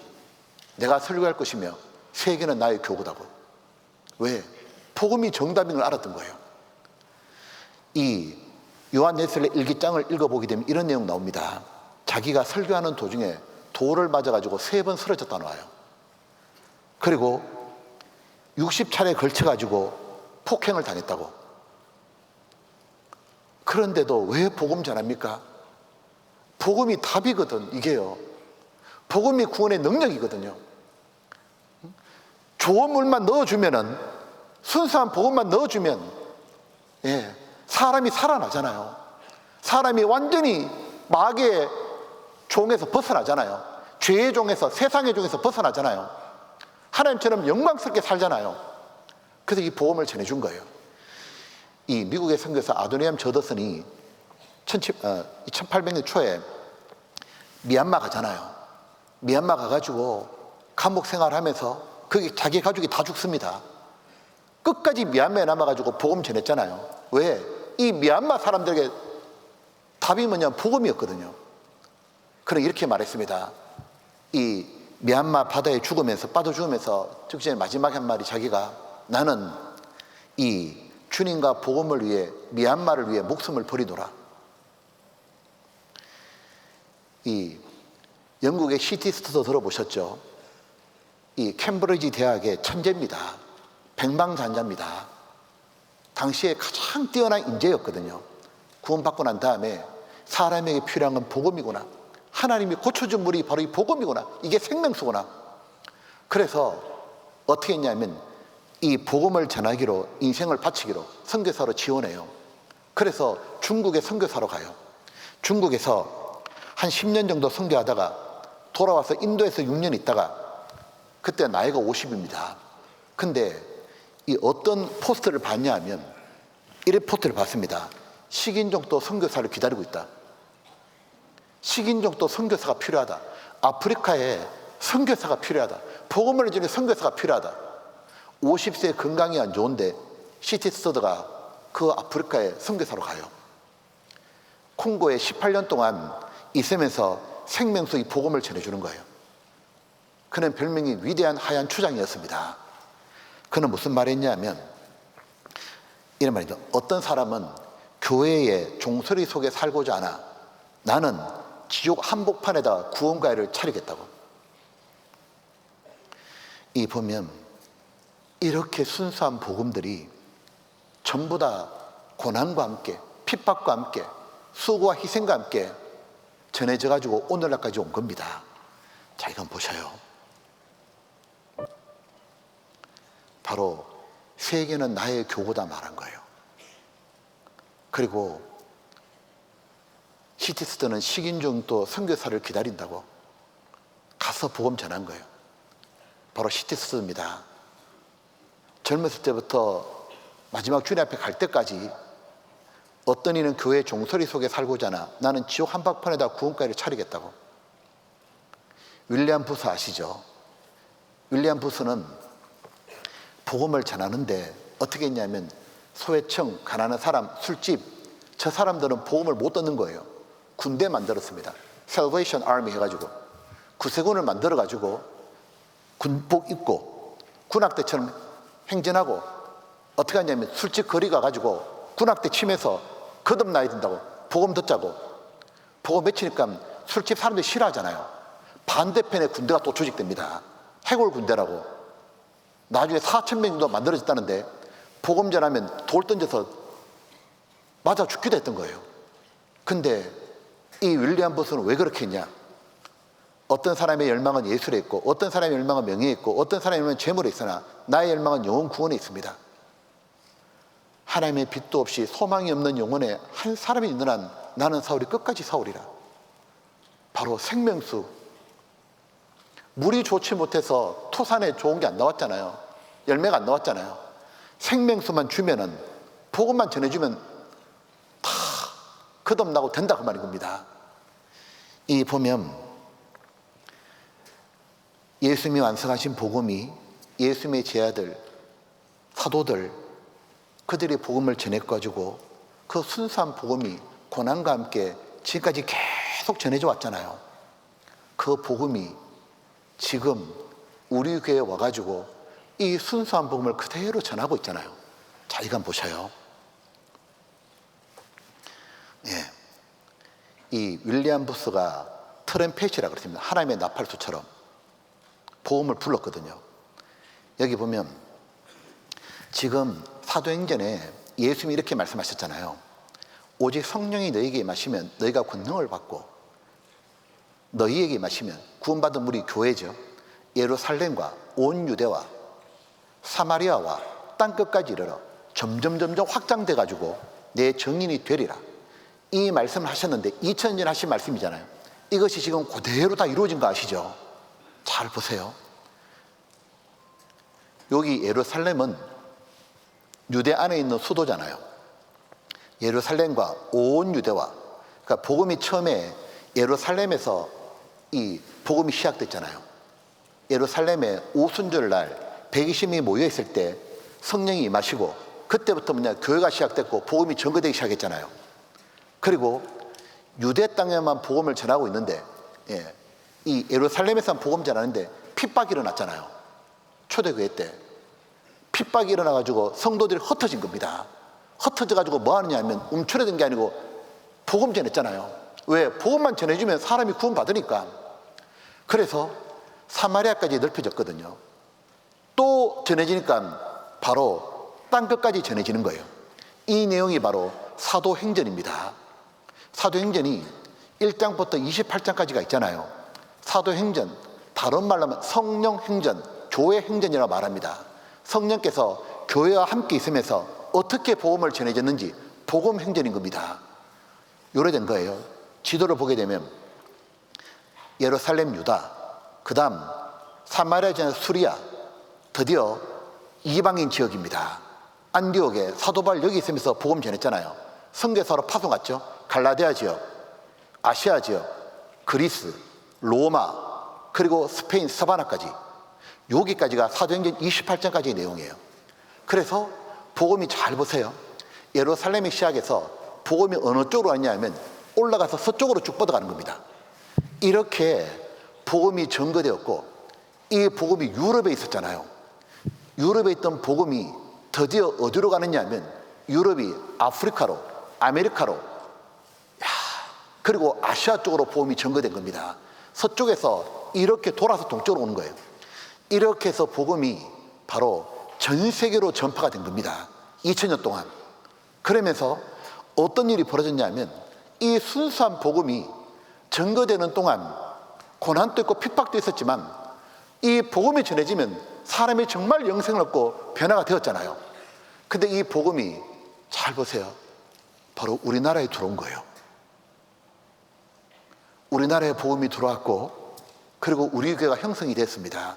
내가 설교할 것이며 세계는 나의 교구다고. 왜? 복음이 정답인 걸 알았던 거예요. 이 요한 웨슬레 일기장을 읽어보게 되면 이런 내용 나옵니다. 자기가 설교하는 도중에 돌을 맞아가지고 3번 쓰러졌다 나와요. 그리고 60차례에 걸쳐가지고 폭행을 당했다고. 그런데도 왜 복음 전합니까? 복음이 답이거든, 이게요. 복음이 구원의 능력이거든요. 좋은 물만 넣어주면은, 순수한 복음만 넣어주면, 사람이 살아나잖아요. 사람이 완전히 마귀의 종에서 벗어나잖아요. 죄의 종에서, 세상의 종에서 벗어나잖아요. 하나님처럼 영광스럽게 살잖아요. 그래서 이 복음을 전해준 거예요. 이 미국의 선교사 아도니암 저더슨이 1800년 초에 미얀마 가잖아요. 미얀마 가가지고 감옥 생활하면서 거기 자기 가족이 다 죽습니다. 끝까지 미얀마에 남아가지고 복음 전했잖아요. 왜? 이 미얀마 사람들에게 답이 뭐냐면 복음이었거든요. 그는 이렇게 말했습니다. 이 미얀마 바다에 죽으면서, 빠져 죽으면서 직전에 마지막에 한 말이, 자기가 나는 이 주님과 복음을 위해, 미얀마를 위해 목숨을 버리노라. 이 영국의 시티 스터더 들어보셨죠? 이 캠브리지 대학의 천재입니다. 백망장자입니다. 당시에 가장 뛰어난 인재였거든요. 구원받고 난 다음에 사람에게 필요한 건 복음이구나, 하나님이 고쳐준 물이 바로 이 복음이구나, 이게 생명수구나. 그래서 어떻게 했냐면 이 복음을 전하기로, 인생을 바치기로 선교사로 지원해요. 그래서 중국에 선교사로 가요. 중국에서 한 10년 정도 선교하다가 돌아와서 인도에서 6년 있다가, 그때 나이가 50입니다. 근데 이 어떤 포스트를 봤냐 하면, 이런 포스트를 봤습니다. 식인종도 선교사를 기다리고 있다. 식인종도 선교사가 필요하다. 아프리카에 선교사가 필요하다. 복음을 전해 선교사가 필요하다. 50세 건강이 안 좋은데 시티 스터드가 그 아프리카에 선교사로 가요. 콩고에 18년 동안 있으면서 생명수 이 복음을 전해주는 거예요. 그는 별명이 위대한 하얀 추장이었습니다. 그는 무슨 말했냐면 이런 말입니다. 어떤 사람은 교회의 종소리 속에 살고자 하나 나는 지옥 한복판에다 구원가회를 차리겠다고. 이 보면 이렇게 순수한 복음들이 전부 다 고난과 함께, 핍박과 함께, 수고와 희생과 함께 전해져 가지고 오늘날까지 온 겁니다. 자, 이건 보셔요. 바로 세계는 나의 교구다 말한 거예요. 그리고 시티스터는 식인종도 선교사를 기다린다고 가서 복음 전한 거예요. 바로 시티스터입니다. 젊었을 때부터 마지막 주님 앞에 갈 때까지 어떤 이는 교회 종소리 속에 살고자 하나 나는 지옥 한복판에다 구원가회를 차리겠다고. 윌리엄 부스 아시죠? 윌리엄 부스는 복음을 전하는데 어떻게 했냐면 소외청, 가난한 사람, 술집, 저 사람들은 복음을 못 듣는 거예요. 군대 만들었습니다. Salvation Army 해가지고 구세군을 만들어가지고 군복 입고 군악대처럼 행진하고 어떻게 하냐면 술집 거리 가가지고 군악대 치면서 거듭나야 된다고 복음 듣자고 복음 외치니까 술집 사람들이 싫어하잖아요. 반대편에 군대가 또 조직됩니다. 해골 군대라고. 나중에 4,000명 정도 만들어졌다는데 복음 전하면 돌 던져서 맞아 죽기도 했던 거예요. 근데 이 윌리엄 부스는 왜 그렇게 했냐? 어떤 사람의 열망은 예술에 있고 어떤 사람의 열망은 명예에 있고 어떤 사람의 열망은 재물에 있으나 나의 열망은 영혼 구원에 있습니다. 하나님의 빛도 없이 소망이 없는 영혼에 한 사람이 있는 한 나는 사울이 끝까지 사울이라. 바로 생명수. 물이 좋지 못해서 토산에 좋은 게 안 나왔잖아요. 열매가 안 나왔잖아요. 생명수만 주면은 복음만 전해주면 다 거듭나고 된다 그 말인 겁니다. 이 보면 예수님이 완성하신 복음이 예수님의 제자들, 사도들 그들이 복음을 전해가지고 그 순수한 복음이 고난과 함께 지금까지 계속 전해져 왔잖아요. 그 복음이 지금 우리 교회에 와가지고 이 순수한 복음을 그대로 전하고 있잖아요. 자, 이거 한번 보셔요. 예. 이 윌리엄 부스가 트럼펫이라고 그랬습니다. 하나님의 나팔수처럼 복음을 불렀거든요. 여기 보면 지금 사도행전에 예수님이 이렇게 말씀하셨잖아요. 오직 성령이 너희에게 임하시면 너희가 권능을 받고 너희에게 임하시면 구원받은 우리 교회죠. 예루살렘과 온 유대와 사마리아와 땅끝까지 이르러 점점 확장돼 가지고 내 증인이 되리라. 이 말씀을 하셨는데 2000년 하신 말씀이잖아요. 이것이 지금 그대로 다 이루어진 거 아시죠? 잘 보세요. 여기 예루살렘은 유대 안에 있는 수도잖아요. 예루살렘과 온 유대와, 그러니까 복음이 처음에 예루살렘에서 이 복음이 시작됐잖아요. 예루살렘에 오순절 날 120명이 모여 있을 때 성령이 임하시고 그때부터 교회가 시작됐고 복음이 전거되기 시작했잖아요. 그리고 유대 땅에만 복음을 전하고 있는데 이 예루살렘에서만 복음 전하는데 핍박이 일어났잖아요. 초대교회 때 핍박이 일어나가지고 성도들이 흩어진 겁니다. 흩어져가지고 뭐 하느냐 하면 움츠러든 게 아니고 복음 전했잖아요. 왜? 복음만 전해주면 사람이 구원 받으니까. 그래서 사마리아까지 넓혀졌거든요. 또 전해지니까 바로 땅끝까지 전해지는 거예요. 이 내용이 바로 사도행전입니다. 사도행전이 1장부터 28장까지가 있잖아요. 사도행전, 다른 말로 하면 성령행전, 교회행전이라고 말합니다. 성령께서 교회와 함께 있으면서 어떻게 복음을 전해졌는지 복음행전인 겁니다. 요래된 거예요. 지도를 보게 되면 예루살렘 유다, 그 다음 사마리아 지나 수리아, 드디어 이방인 지역입니다. 안디옥에 사도 바울 여기 있으면서 복음 전했잖아요. 선교사로 파송 갔죠. 갈라디아 지역, 아시아 지역, 그리스, 로마, 그리고 스페인 사바나까지, 여기까지가 사도행전 28장까지의 내용이에요. 그래서 복음이, 잘 보세요. 예루살렘의 시작에서 복음이 어느 쪽으로 왔냐 하면 올라가서 서쪽으로 쭉 뻗어가는 겁니다. 이렇게 복음이 전거되었고, 이 복음이 유럽에 있었잖아요. 유럽에 있던 복음이 드디어 어디로 가느냐 하면 유럽이 아프리카로, 아메리카로, 그리고 아시아 쪽으로 복음이 전거된 겁니다. 서쪽에서 이렇게 돌아서 동쪽으로 오는 거예요. 이렇게 해서 복음이 바로 전 세계로 전파가 된 겁니다. 2000년 동안. 그러면서 어떤 일이 벌어졌냐면 이 순수한 복음이 전거되는 동안 고난도 있고 핍박도 있었지만 이 복음이 전해지면 사람이 정말 영생을 얻고 변화가 되었잖아요. 근데 이 복음이, 잘 보세요, 바로 우리나라에 들어온 거예요. 우리나라에 복음이 들어왔고, 그리고 우리 교회가 형성이 됐습니다.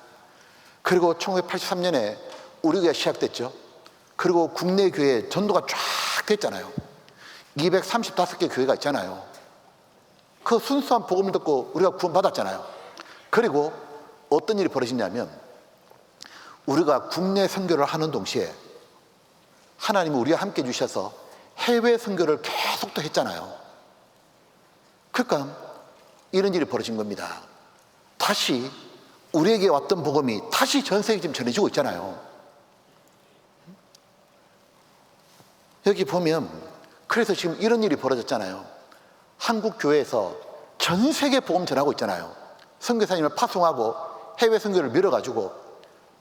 그리고 1983년에 우리 교회가 시작됐죠. 그리고 국내 교회 전도가 쫙 됐잖아요. 235개 교회가 있잖아요. 그 순수한 복음을 듣고 우리가 구원받았잖아요. 그리고 어떤 일이 벌어지냐면 우리가 국내 선교를 하는 동시에 하나님이 우리와 함께 주셔서 해외 선교를 계속 또 했잖아요. 그러니까 이런 일이 벌어진 겁니다. 다시 우리에게 왔던 복음이 다시 전 세계에 지금 전해지고 있잖아요. 여기 보면 그래서 지금 이런 일이 벌어졌잖아요. 한국 교회에서 전 세계 복음 전하고 있잖아요. 선교사님을 파송하고 해외 선교를 밀어가지고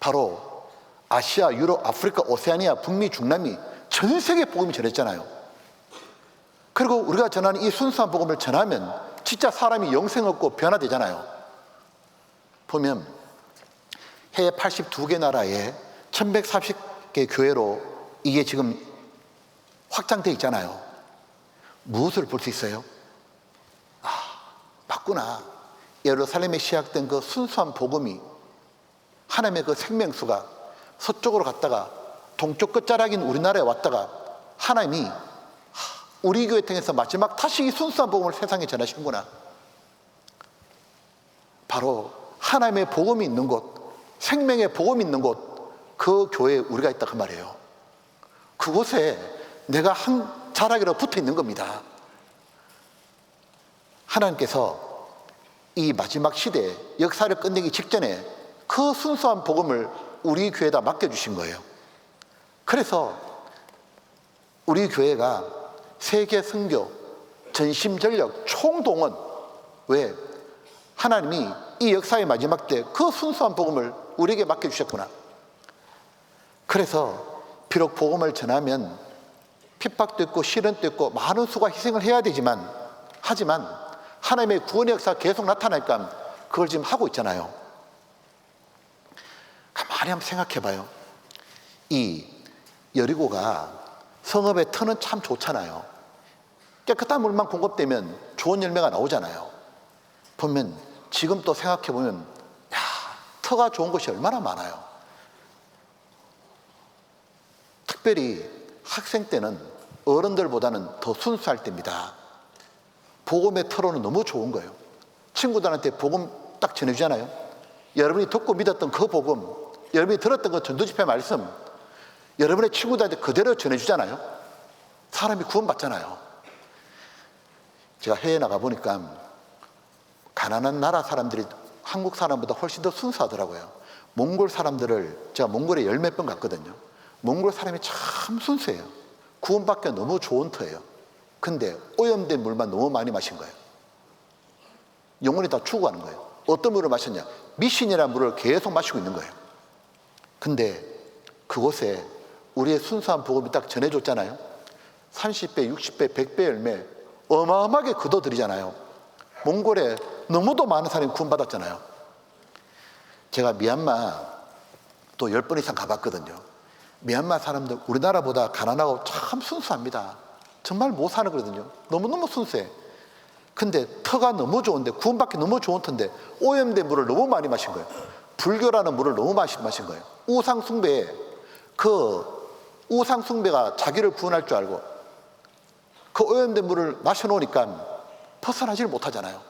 바로 아시아, 유럽, 아프리카, 오세아니아, 북미, 중남미 전 세계 복음이 전했잖아요. 그리고 우리가 전하는 이 순수한 복음을 전하면 진짜 사람이 영생 얻고 변화되잖아요. 보면 해외 82개 나라에 1140개 교회로 이게 지금 확장되어 있잖아요. 무엇을 볼 수 있어요? 맞구나. 예루살렘에 시작된 그 순수한 복음이 하나님의 그 생명수가 서쪽으로 갔다가 동쪽 끝자락인 우리나라에 왔다가 하나님이 우리 교회 통해서 마지막 다시 이 순수한 복음을 세상에 전하시는구나. 바로 하나님의 복음이 있는 곳, 생명의 복음이 있는 곳, 그 교회에 우리가 있다 그 말이에요. 그곳에 내가 한 자락이라도 붙어 있는 겁니다. 하나님께서 이 마지막 시대에 역사를 끝내기 직전에 그 순수한 복음을 우리 교회에다 맡겨주신 거예요. 그래서 우리 교회가 세계 선교, 전심전력, 총동원, 왜? 하나님이 이 역사의 마지막 때 그 순수한 복음을 우리에게 맡겨주셨구나. 그래서 비록 복음을 전하면 핍박도 있고 시련도 있고 많은 수가 희생을 해야 되지만, 하지만 하나님의 구원의 역사가 계속 나타나니까 그걸 지금 하고 있잖아요. 가만히 한번 생각해 봐요. 이 여리고가 성읍의 터는 참 좋잖아요. 깨끗한 물만 공급되면 좋은 열매가 나오잖아요. 보면 지금 또 생각해 보면 터가 좋은 것이 얼마나 많아요. 특별히 학생 때는 어른들보다는 더 순수할 때입니다. 복음의 터로는 너무 좋은 거예요. 친구들한테 복음 딱 전해주잖아요. 여러분이 듣고 믿었던 그 복음, 여러분이 들었던 그 전도집회 말씀, 여러분의 친구들한테 그대로 전해주잖아요. 사람이 구원받잖아요. 제가 해외 나가보니까 가난한 나라 사람들이 한국 사람보다 훨씬 더 순수하더라고요. 몽골 사람들을 제가 몽골에 열 몇 번 갔거든요. 몽골 사람이 참 순수해요. 구원받기 너무 좋은 터예요. 근데 오염된 물만 너무 많이 마신 거예요. 영혼이 다 죽어가는 거예요. 어떤 물을 마셨냐? 미신이라는 물을 계속 마시고 있는 거예요. 근데 그곳에 우리의 순수한 복음이 딱 전해줬잖아요. 30배, 60배, 100배 열매 어마어마하게 거둬들이잖아요. 몽골에 너무도 많은 사람이 구원받았잖아요. 제가 미얀마 또 10번 이상 가봤거든요. 미얀마 사람들 우리나라보다 가난하고 참 순수합니다. 정말 못 사는 거거든요. 너무너무 순수해. 근데 터가 너무 좋은데, 구원받기 너무 좋은 터인데 오염된 물을 너무 많이 마신 거예요. 불교라는 물을 너무 많이 마신 거예요. 우상숭배에 그 우상숭배가 자기를 구원할 줄 알고 그 오염된 물을 마셔놓으니까 벗어나지를 못하잖아요.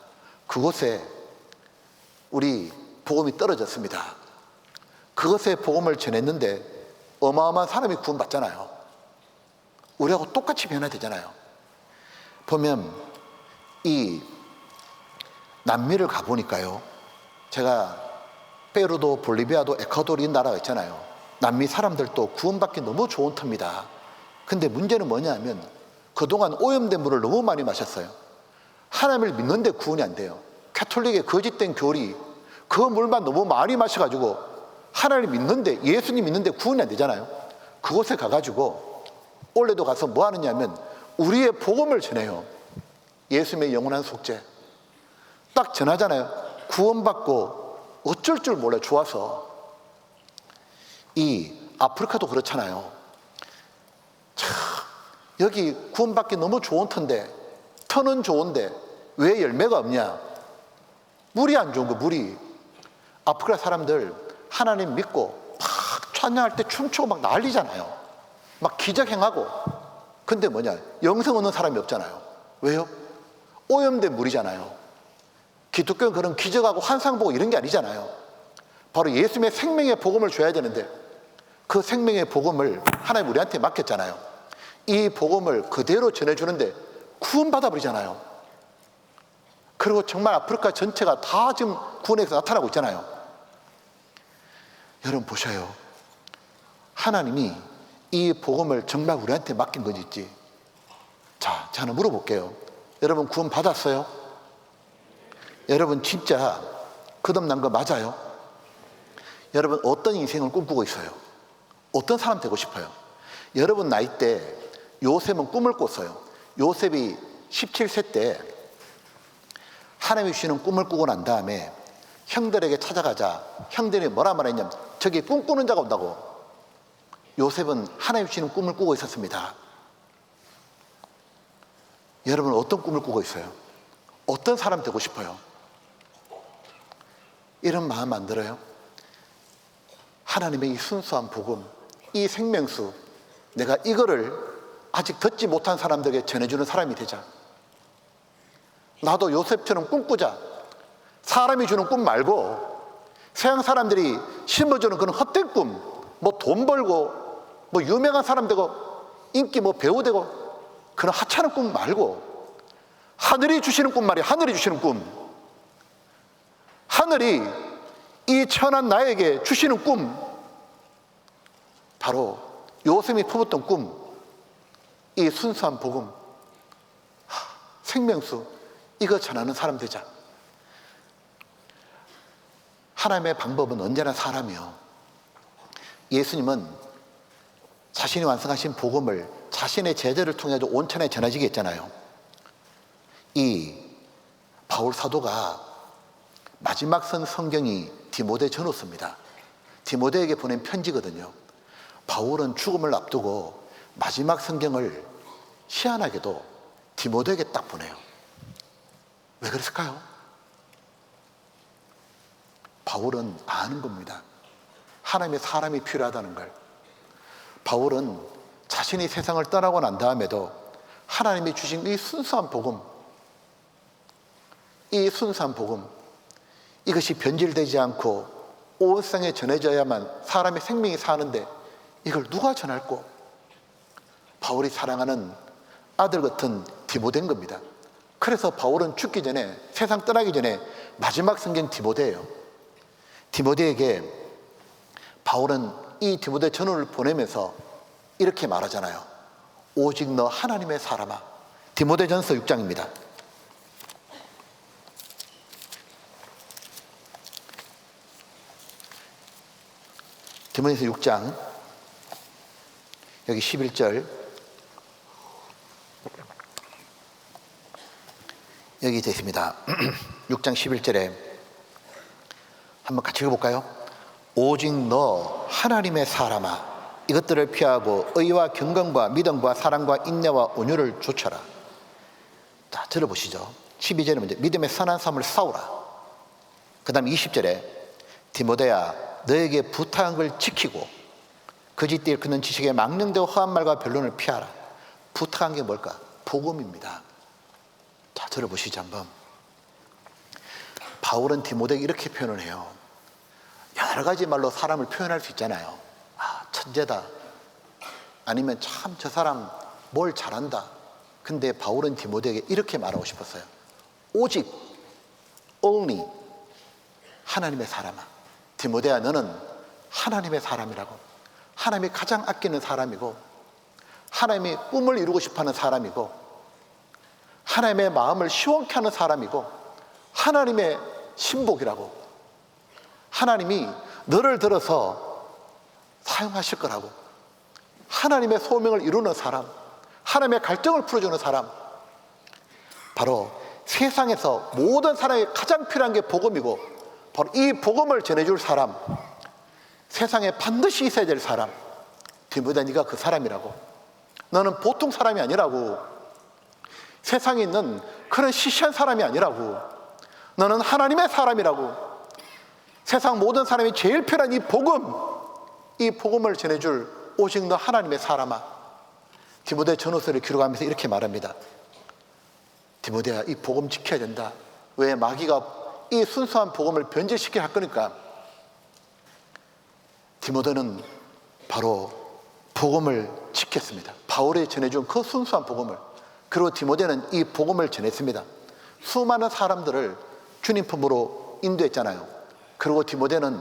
그곳에 우리 복음이 떨어졌습니다. 그것에 복음을 전했는데 어마어마한 사람이 구원받잖아요. 우리하고 똑같이 변화되잖아요. 보면 이 남미를 가보니까요, 제가 페루도 볼리비아도 에콰도르 이 나라가 있잖아요. 남미 사람들도 구원받기 너무 좋은 터입니다. 근데 문제는 뭐냐면 그동안 오염된 물을 너무 많이 마셨어요. 하나님을 믿는데 구원이 안 돼요. 가톨릭의 거짓된 교리, 그 물만 너무 많이 마셔가지고 하나님을 믿는데, 예수님 믿는데 구원이 안 되잖아요. 그곳에 가가지고 올해도 가서 뭐 하느냐면 우리의 복음을 전해요. 예수님의 영원한 속죄 딱 전하잖아요. 구원받고 어쩔 줄 몰라요. 좋아서. 이 아프리카도 그렇잖아요. 참 여기 구원받기 너무 좋은 터인데, 터는 좋은데 왜 열매가 없냐? 물이 안 좋은 거. 물이. 아프리카 사람들 하나님 믿고 막 찬양할 때 춤추고 막 난리잖아요. 막 기적행하고. 근데 뭐냐? 영생 얻는 사람이 없잖아요. 왜요? 오염된 물이잖아요. 기독교는 그런 기적하고 환상 보고 이런 게 아니잖아요. 바로 예수님의 생명의 복음을 줘야 되는데 그 생명의 복음을 하나님 우리한테 맡겼잖아요. 이 복음을 그대로 전해주는데 구원받아 버리잖아요. 그리고 정말 아프리카 전체가 다 지금 구원에서 나타나고 있잖아요. 여러분 보셔요. 하나님이 이 복음을 정말 우리한테 맡긴 거지. 자, 저는 물어볼게요. 여러분 구원 받았어요? 여러분 진짜 거듭난 거 맞아요? 여러분 어떤 인생을 꿈꾸고 있어요? 어떤 사람 되고 싶어요? 여러분 나이 때 요셉은 꿈을 꿨어요. 요셉이 17세 때 하나님이 주시는 꿈을 꾸고 난 다음에 형들에게 찾아가자. 형들이 뭐라 말했냐면 저기 꿈꾸는 자가 온다고. 요셉은 하나님이 주시는 꿈을 꾸고 있었습니다. 여러분 어떤 꿈을 꾸고 있어요? 어떤 사람 되고 싶어요? 이런 마음 안 들어요? 하나님의 이 순수한 복음, 이 생명수, 내가 이거를 아직 듣지 못한 사람들에게 전해주는 사람이 되자. 나도 요셉처럼 꿈꾸자. 사람이 주는 꿈 말고 서양 사람들이 심어주는 그런 헛된 꿈, 뭐 돈 벌고 뭐 유명한 사람 되고 인기 뭐 배우 되고 그런 하찮은 꿈 말고 하늘이 주시는 꿈 말이야. 하늘이 주시는 꿈. 하늘이 이 천한 나에게 주시는 꿈, 바로 요셉이 품었던 꿈, 이 순수한 복음, 생명수, 이거 전하는 사람 되자. 하나님의 방법은 언제나 사람이요. 예수님은 자신이 완성하신 복음을 자신의 제자를 통해 온천에 전해지게 했잖아요. 이 바울 사도가 마지막 선 성경이 디모데 전후서입니다. 디모데에게 보낸 편지거든요. 바울은 죽음을 앞두고 마지막 성경을 희한하게도 디모데에게 딱 보내요. 왜 그랬을까요? 바울은 아는 겁니다. 하나님의 사람이 필요하다는 걸. 바울은 자신이 세상을 떠나고 난 다음에도 하나님이 주신 이 순수한 복음, 이 순수한 복음, 이것이 변질되지 않고 온 세상에 전해져야만 사람의 생명이 사는데 이걸 누가 전할꼬? 바울이 사랑하는 아들 같은 디모데인 겁니다. 그래서 바울은 죽기 전에, 세상 떠나기 전에 마지막 성경 디모데예요. 디모데에게 바울은 이 디모데 전후를 보내면서 이렇게 말하잖아요. 오직 너 하나님의 사람아. 디모데전서 6장입니다. 디모데전서 6장 여기 11절 여기 되어 있습니다. 6장 11절에 한번 같이 읽어볼까요? 오직 너 하나님의 사람아 이것들을 피하고 의와 경건과 믿음과 사랑과 인내와 온유를 좇아라. 자, 들어보시죠. 12절에 먼저 믿음의 선한 삶을 싸우라. 그 다음 20절에 디모데야 너에게 부탁한 걸 지키고 거짓되어 그는 지식에 망령되고 허한 말과 변론을 피하라. 부탁한 게 뭘까? 복음입니다. 자, 들어보시죠 한번. 바울은 디모데에게 이렇게 표현을 해요. 여러 가지 말로 사람을 표현할 수 있잖아요. 아, 천재다. 아니면 참 저 사람 뭘 잘한다. 근데 바울은 디모데에게 이렇게 말하고 싶었어요. 오직 only 하나님의 사람아. 디모데야 너는 하나님의 사람이라고. 하나님이 가장 아끼는 사람이고 하나님이 꿈을 이루고 싶어하는 사람이고 하나님의 마음을 시원케 하는 사람이고 하나님의 신복이라고. 하나님이 너를 들어서 사용하실 거라고. 하나님의 소명을 이루는 사람, 하나님의 갈증을 풀어주는 사람, 바로 세상에서 모든 사람이 가장 필요한 게 복음이고 바로 이 복음을 전해줄 사람, 세상에 반드시 있어야 될 사람. 디모데 네가 그 사람이라고. 너는 보통 사람이 아니라고. 세상에 있는 그런 시시한 사람이 아니라고. 너는 하나님의 사람이라고. 세상 모든 사람이 제일 필요한 이 복음, 이 복음을 전해줄 오직 너 하나님의 사람아. 디모데 전후서를 기록하면서 이렇게 말합니다. 디모데야 이 복음 지켜야 된다. 왜? 마귀가 이 순수한 복음을 변질시키려 할 거니까. 디모데는 바로 복음을 지켰습니다. 바울이 전해준 그 순수한 복음을. 그리고 디모데는 이 복음을 전했습니다. 수많은 사람들을 주님 품으로 인도했잖아요. 그리고 디모데는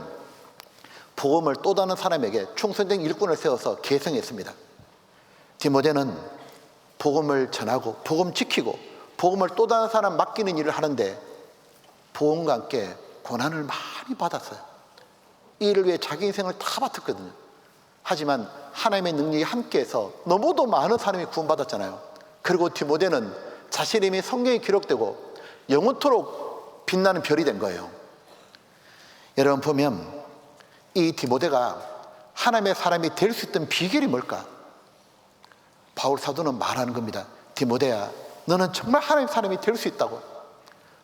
복음을 또 다른 사람에게 충성된 일꾼을 세워서 계승했습니다. 디모데는 복음을 전하고 복음 지키고 복음을 또 다른 사람 맡기는 일을 하는데 복음과 함께 고난을 많이 받았어요. 이 일을 위해 자기 인생을 다 바쳤거든요. 하지만 하나님의 능력이 함께해서 너무도 많은 사람이 구원받았잖아요. 그리고 디모데는 자신의 이름이 성경에 기록되고 영원토록 빛나는 별이 된 거예요. 여러분 보면 이 디모데가 하나님의 사람이 될 수 있던 비결이 뭘까? 바울 사도는 말하는 겁니다. 디모데야, 너는 정말 하나님의 사람이 될 수 있다고.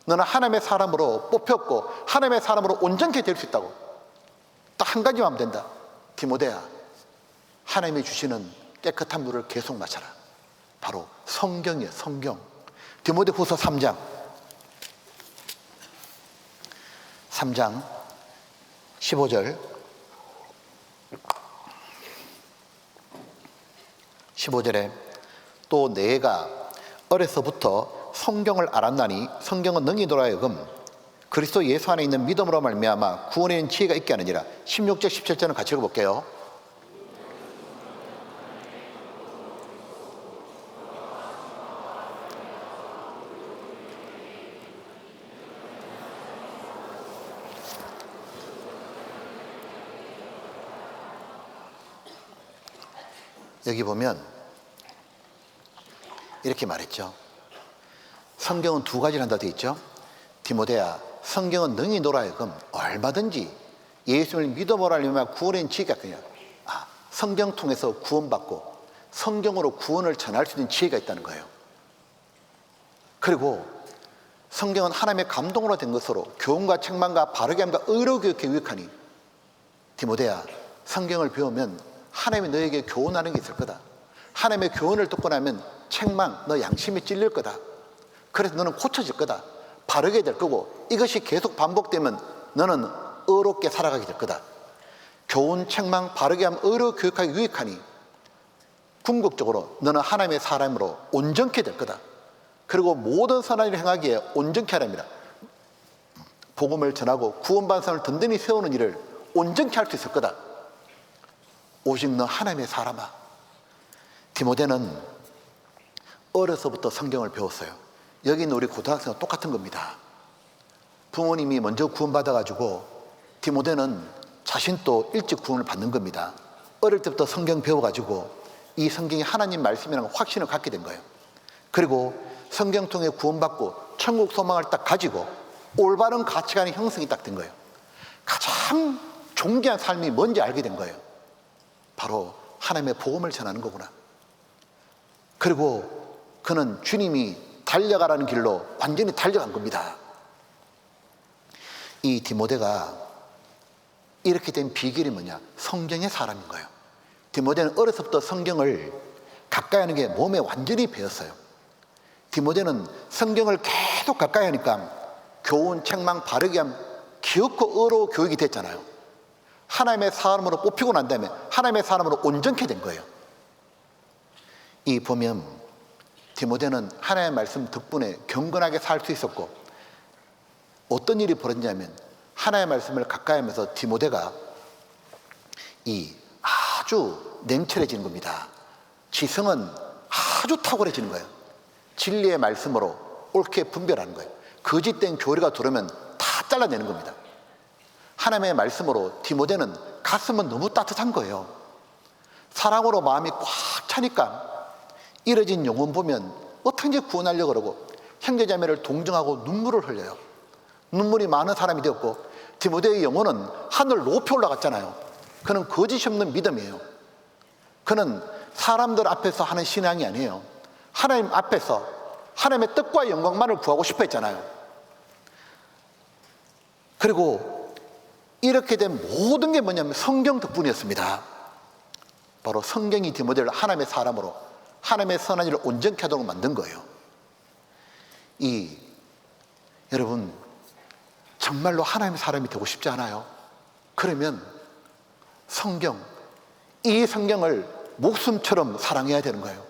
너는 하나님의 사람으로 뽑혔고 하나님의 사람으로 온전케 될 수 있다고. 딱 한 가지만 하면 된다. 디모데야, 하나님이 주시는 깨끗한 물을 계속 마셔라. 바로 성경이에요. 성경. 디모데후서 3장 15절 15절에 또 내가 어려서부터 성경을 알았나니 성경은 능히도로 하여금 그리스도 예수 안에 있는 믿음으로 말미암아 구원에 있는 지혜가 있게 하느니라. 16절 17절은 같이 읽어볼게요. 여기 보면 이렇게 말했죠. 성경은 두 가지를 한다 되어 있죠. 디모데야, 성경은 능히 너로 하여금 얼마든지 예수를 믿어보라 하려면 구원의 지혜가 있거든요. 성경 통해서 구원받고 성경으로 구원을 전할 수 있는 지혜가 있다는 거예요. 그리고 성경은 하나님의 감동으로 된 것으로 교훈과 책망과 바르게 함과 의로 교육에 유익하니 디모데야, 성경을 배우면 하나님이 너에게 교훈하는 게 있을 거다. 하나님의 교훈을 듣고 나면 책망, 너 양심이 찔릴 거다. 그래서 너는 고쳐질 거다. 바르게 될 거고 이것이 계속 반복되면 너는 의롭게 살아가게 될 거다. 교훈, 책망, 바르게 함, 의로 교육하기 유익하니 궁극적으로 너는 하나님의 사람으로 온전케 될 거다. 그리고 모든 선한 일을 행하기에 온전케 하랍니다. 복음을 전하고 구원받은 사람을 든든히 세우는 일을 온전케 할 수 있을 거다. 오직 너 하나님의 사람아. 디모데는 어려서부터 성경을 배웠어요. 여기 있는 우리 고등학생과 똑같은 겁니다. 부모님이 먼저 구원받아가지고 디모데는 자신도 일찍 구원을 받는 겁니다. 어릴 때부터 성경 배워가지고 이 성경이 하나님 말씀이라는 확신을 갖게 된 거예요. 그리고 성경 통해 구원받고 천국 소망을 딱 가지고 올바른 가치관의 형성이 딱 된 거예요. 가장 존귀한 삶이 뭔지 알게 된 거예요. 바로 하나님의 복음을 전하는 거구나. 그리고 그는 주님이 달려가라는 길로 완전히 달려간 겁니다. 이 디모데가 이렇게 된 비결이 뭐냐? 성경의 사람인 거예요. 디모데는 어려서부터 성경을 가까이 하는 게 몸에 완전히 배었어요. 디모데는 성경을 계속 가까이 하니까 교훈, 책망, 바르게 함, 기억고 의로 교육이 됐잖아요. 하나님의 사람으로 뽑히고 난 다음에 하나님의 사람으로 온전케 된 거예요. 이 보면 디모데는 하나님의 말씀 덕분에 경건하게 살 수 있었고 어떤 일이 벌어지냐면 하나님의 말씀을 가까이 하면서 디모데가 아주 냉철해지는 겁니다. 지성은 아주 탁월해지는 거예요. 진리의 말씀으로 옳게 분별하는 거예요. 거짓된 교리가 들어오면 다 잘라내는 겁니다. 하나님의 말씀으로 디모데는 가슴은 너무 따뜻한 거예요. 사랑으로 마음이 꽉 차니까 잃어진 영혼 보면 어떻게 구원하려고 그러고 형제자매를 동정하고 눈물을 흘려요. 눈물이 많은 사람이 되었고 디모데의 영혼은 하늘 높이 올라갔잖아요. 그는 거짓이 없는 믿음이에요. 그는 사람들 앞에서 하는 신앙이 아니에요. 하나님 앞에서 하나님의 뜻과 영광만을 구하고 싶어 했잖아요. 그리고 이렇게 된 모든 게 뭐냐면 성경 덕분이었습니다. 바로 성경이 디모데를 하나님의 사람으로 하나님의 선한 일을 온전케 하도록 만든 거예요. 여러분 정말로 하나님의 사람이 되고 싶지 않아요? 그러면 이 성경을 목숨처럼 사랑해야 되는 거예요.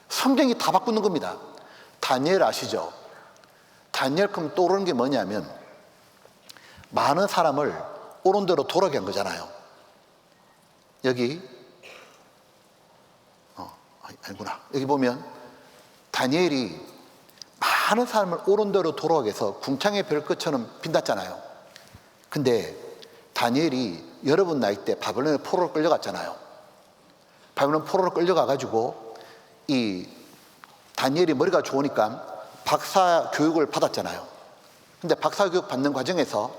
성경이 다 바꾸는 겁니다. 다니엘 아시죠? 다니엘큼 떠오르는 게 뭐냐면 많은 사람을 옳은 대로 돌아가게 한 거잖아요. 여기 아니구나. 여기 보면 다니엘이 많은 사람을 옳은 대로 돌아가게 해서 궁창의 별것처럼 빛났잖아요. 근데 다니엘이 여러분 나이 때 바벨론의 포로로 끌려갔잖아요. 바벨론 포로로 끌려가가지고 이 다니엘이 머리가 좋으니까 박사 교육을 받았잖아요. 근데 박사 교육 받는 과정에서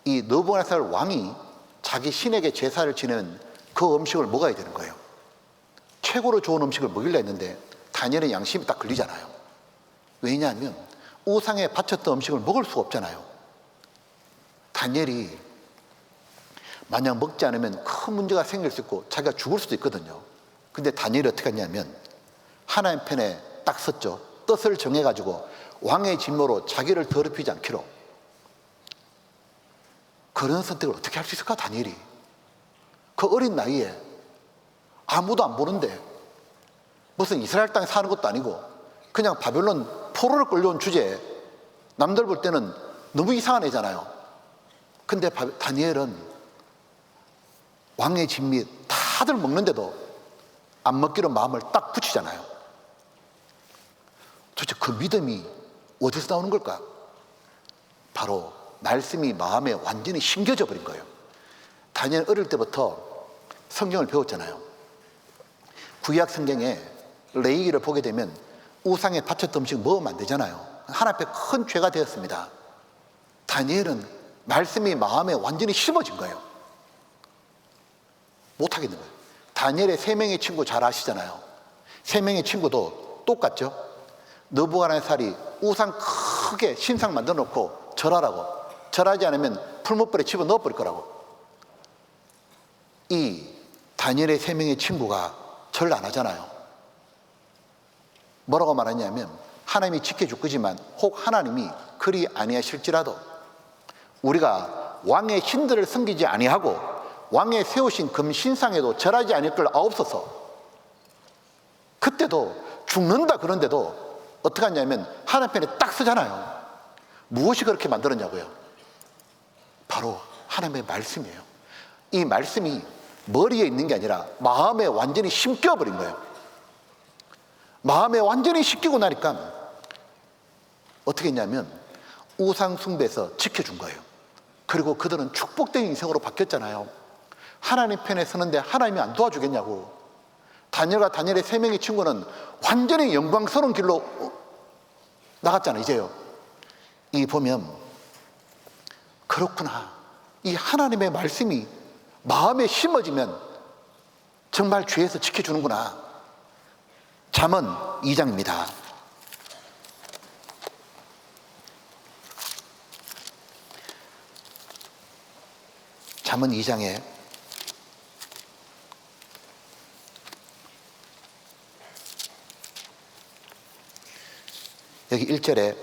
이 느부갓네살 왕이 자기 신에게 제사를 지내는 그 음식을 먹어야 되는 거예요. 최고로 좋은 음식을 먹이려 했는데 다니엘은 양심이 딱 걸리잖아요. 왜냐하면 우상에 바쳤던 음식을 먹을 수가 없잖아요. 다니엘이 만약 먹지 않으면 큰 문제가 생길 수 있고 자기가 죽을 수도 있거든요. 근데 다니엘이 어떻게 했냐면 하나님 편에 딱 섰죠. 뜻을 정해가지고 왕의 진노로 자기를 더럽히지 않기로. 그런 선택을 어떻게 할 수 있을까, 다니엘이? 그 어린 나이에 아무도 안 보는데 무슨 이스라엘 땅에 사는 것도 아니고 그냥 바벨론 포로를 끌려온 주제에 남들 볼 때는 너무 이상한 애잖아요. 근데 다니엘은 왕의 진미 다들 먹는데도 안 먹기로 마음을 딱 붙이잖아요. 도대체 그 믿음이 어디서 나오는 걸까? 바로 말씀이 마음에 완전히 심겨져 버린 거예요. 다니엘 어릴 때부터 성경을 배웠잖아요. 구약 성경에 레위기를 보게 되면 우상에 바쳤던 음식 먹으면 안 되잖아요. 하나님 앞에 큰 죄가 되었습니다. 다니엘은 말씀이 마음에 완전히 심어진 거예요. 못하겠는 거예요. 다니엘의 세 명의 친구 잘 아시잖아요. 세 명의 친구도 똑같죠. 느부갓네살이 우상 크게 신상 만들어 놓고 절하라고, 절하지 않으면 풀무불에 집어넣어 버릴 거라고. 이 다니엘의 세 명의 친구가 절 안 하잖아요. 뭐라고 말하냐면 하나님이 지켜줄 거지만 혹 하나님이 그리 아니하실지라도 우리가 왕의 신들을 섬기지 아니하고 왕의 세우신 금신상에도 절하지 않을 걸 아옵소서. 그때도 죽는다 그런데도 어떻게 하냐면 하나님 편에 딱 서잖아요. 무엇이 그렇게 만들었냐고요? 바로 하나님의 말씀이에요. 이 말씀이 머리에 있는 게 아니라 마음에 완전히 심겨버린 거예요. 마음에 완전히 심기고 나니까 어떻게 했냐면 우상 숭배에서 지켜준 거예요. 그리고 그들은 축복된 인생으로 바뀌었잖아요. 하나님 편에 서는데 하나님이 안 도와주겠냐고. 다니엘과 다니엘의 세 명의 친구는 완전히 영광스러운 길로 나갔잖아요. 이제요. 이 보면 그렇구나. 이 하나님의 말씀이 마음에 심어지면 정말 죄에서 지켜주는구나. 잠언 2장입니다. 잠언 2장에 여기 1절에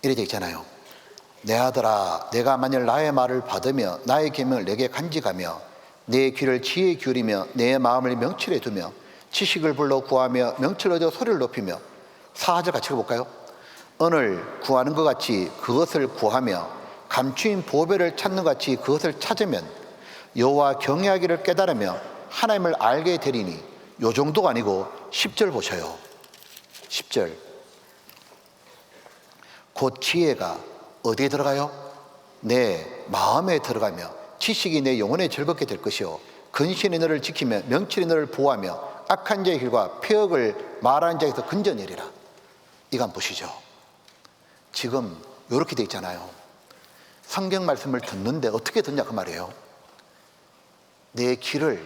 이래 되어 있잖아요. 내 아들아, 내가 만일 나의 말을 받으며 나의 계명을 내게 간직하며 내 귀를 지혜에 기울이며 내 마음을 명철에 두며 지식을 불러 구하며 명철을 얻어 소리를 높이며 4절 같이 읽어볼까요? 은을 구하는 것 같이 그것을 구하며 감추인 보배를 찾는 것 같이 그것을 찾으면 여호와 경외하기를 깨달으며 하나님을 알게 되리니. 요 정도가 아니고 10절 보셔요. 10절 곧 지혜가 어디에 들어가요? 내 마음에 들어가며 지식이 내 영혼에 즐겁게 될 것이요 근신이 너를 지키며 명철이 너를 보호하며 악한 자의 길과 폐역을 말하는 자에서 근전이리라. 이거 한번 보시죠. 지금 이렇게 돼 있잖아요. 성경 말씀을 듣는데 어떻게 듣냐 그 말이에요. 내 귀를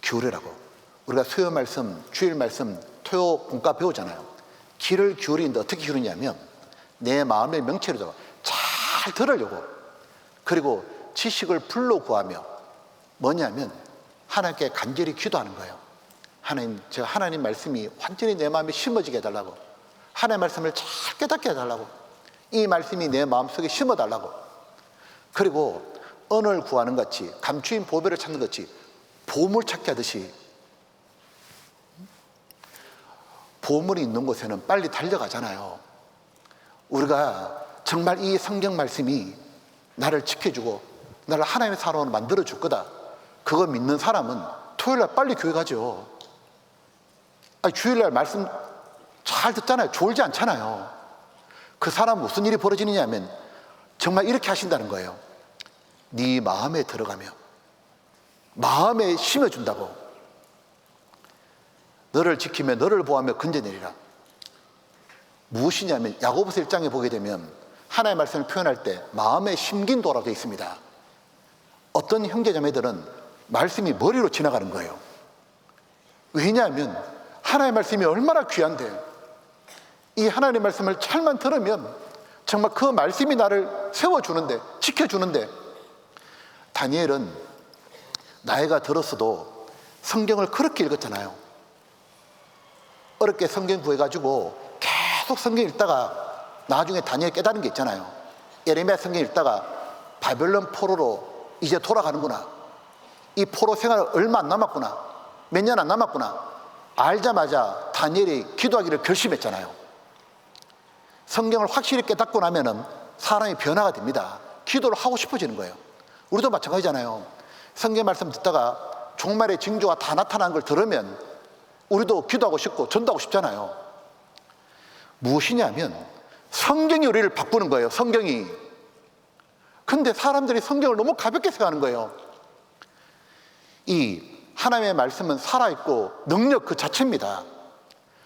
기울이라고. 우리가 수요 말씀, 주일 말씀, 토요 공과 배우잖아요. 귀를 기울이는데 어떻게 기울이냐면 내 마음의 명체를 잡아 잘 들으려고. 그리고 지식을 불러 구하며 뭐냐면 하나님께 간절히 기도하는 거예요. 하나님, 제가 하나님 말씀이 완전히 내 마음에 심어지게 해달라고. 하나님 말씀을 잘 깨닫게 해달라고. 이 말씀이 내 마음속에 심어달라고. 그리고 은을 구하는 것 같이 감추인 보배를 찾는 것 같이 보물 찾기 하듯이 보물이 있는 곳에는 빨리 달려가잖아요. 우리가 정말 이 성경 말씀이 나를 지켜주고 나를 하나님의 사람으로 만들어줄 거다, 그거 믿는 사람은 토요일날 빨리 교회 가죠. 아니, 주일날 말씀 잘 듣잖아요. 졸지 않잖아요. 그 사람 무슨 일이 벌어지느냐 하면 정말 이렇게 하신다는 거예요. 네 마음에 들어가며 마음에 심어준다고. 너를 지키며 너를 보호하며 건져내리라. 무엇이냐면 야고보서 1장에 보게 되면 하나님의 말씀을 표현할 때 마음에 심긴도라고 되어 있습니다. 어떤 형제자매들은 말씀이 머리로 지나가는 거예요. 왜냐하면 하나님의 말씀이 얼마나 귀한데, 이 하나님의 말씀을 잘만 들으면 정말 그 말씀이 나를 세워주는데, 지켜주는데, 다니엘은 나이가 들었어도 성경을 그렇게 읽었잖아요. 어렵게 성경 구해가지고 계속 성경 읽다가 나중에 다니엘 깨달은 게 있잖아요. 예레미야 성경 읽다가 바벨론 포로로 이제 돌아가는구나, 이 포로 생활 얼마 안 남았구나, 몇 년 안 남았구나 알자마자 다니엘이 기도하기를 결심했잖아요. 성경을 확실히 깨닫고 나면은 사람이 변화가 됩니다. 기도를 하고 싶어지는 거예요. 우리도 마찬가지잖아요. 성경 말씀 듣다가 종말의 징조가 다 나타난 걸 들으면 우리도 기도하고 싶고 전도하고 싶잖아요. 무엇이냐면 성경이 우리를 바꾸는 거예요. 성경이. 근데 사람들이 성경을 너무 가볍게 생각하는 거예요. 이 하나님의 말씀은 살아있고 능력 그 자체입니다.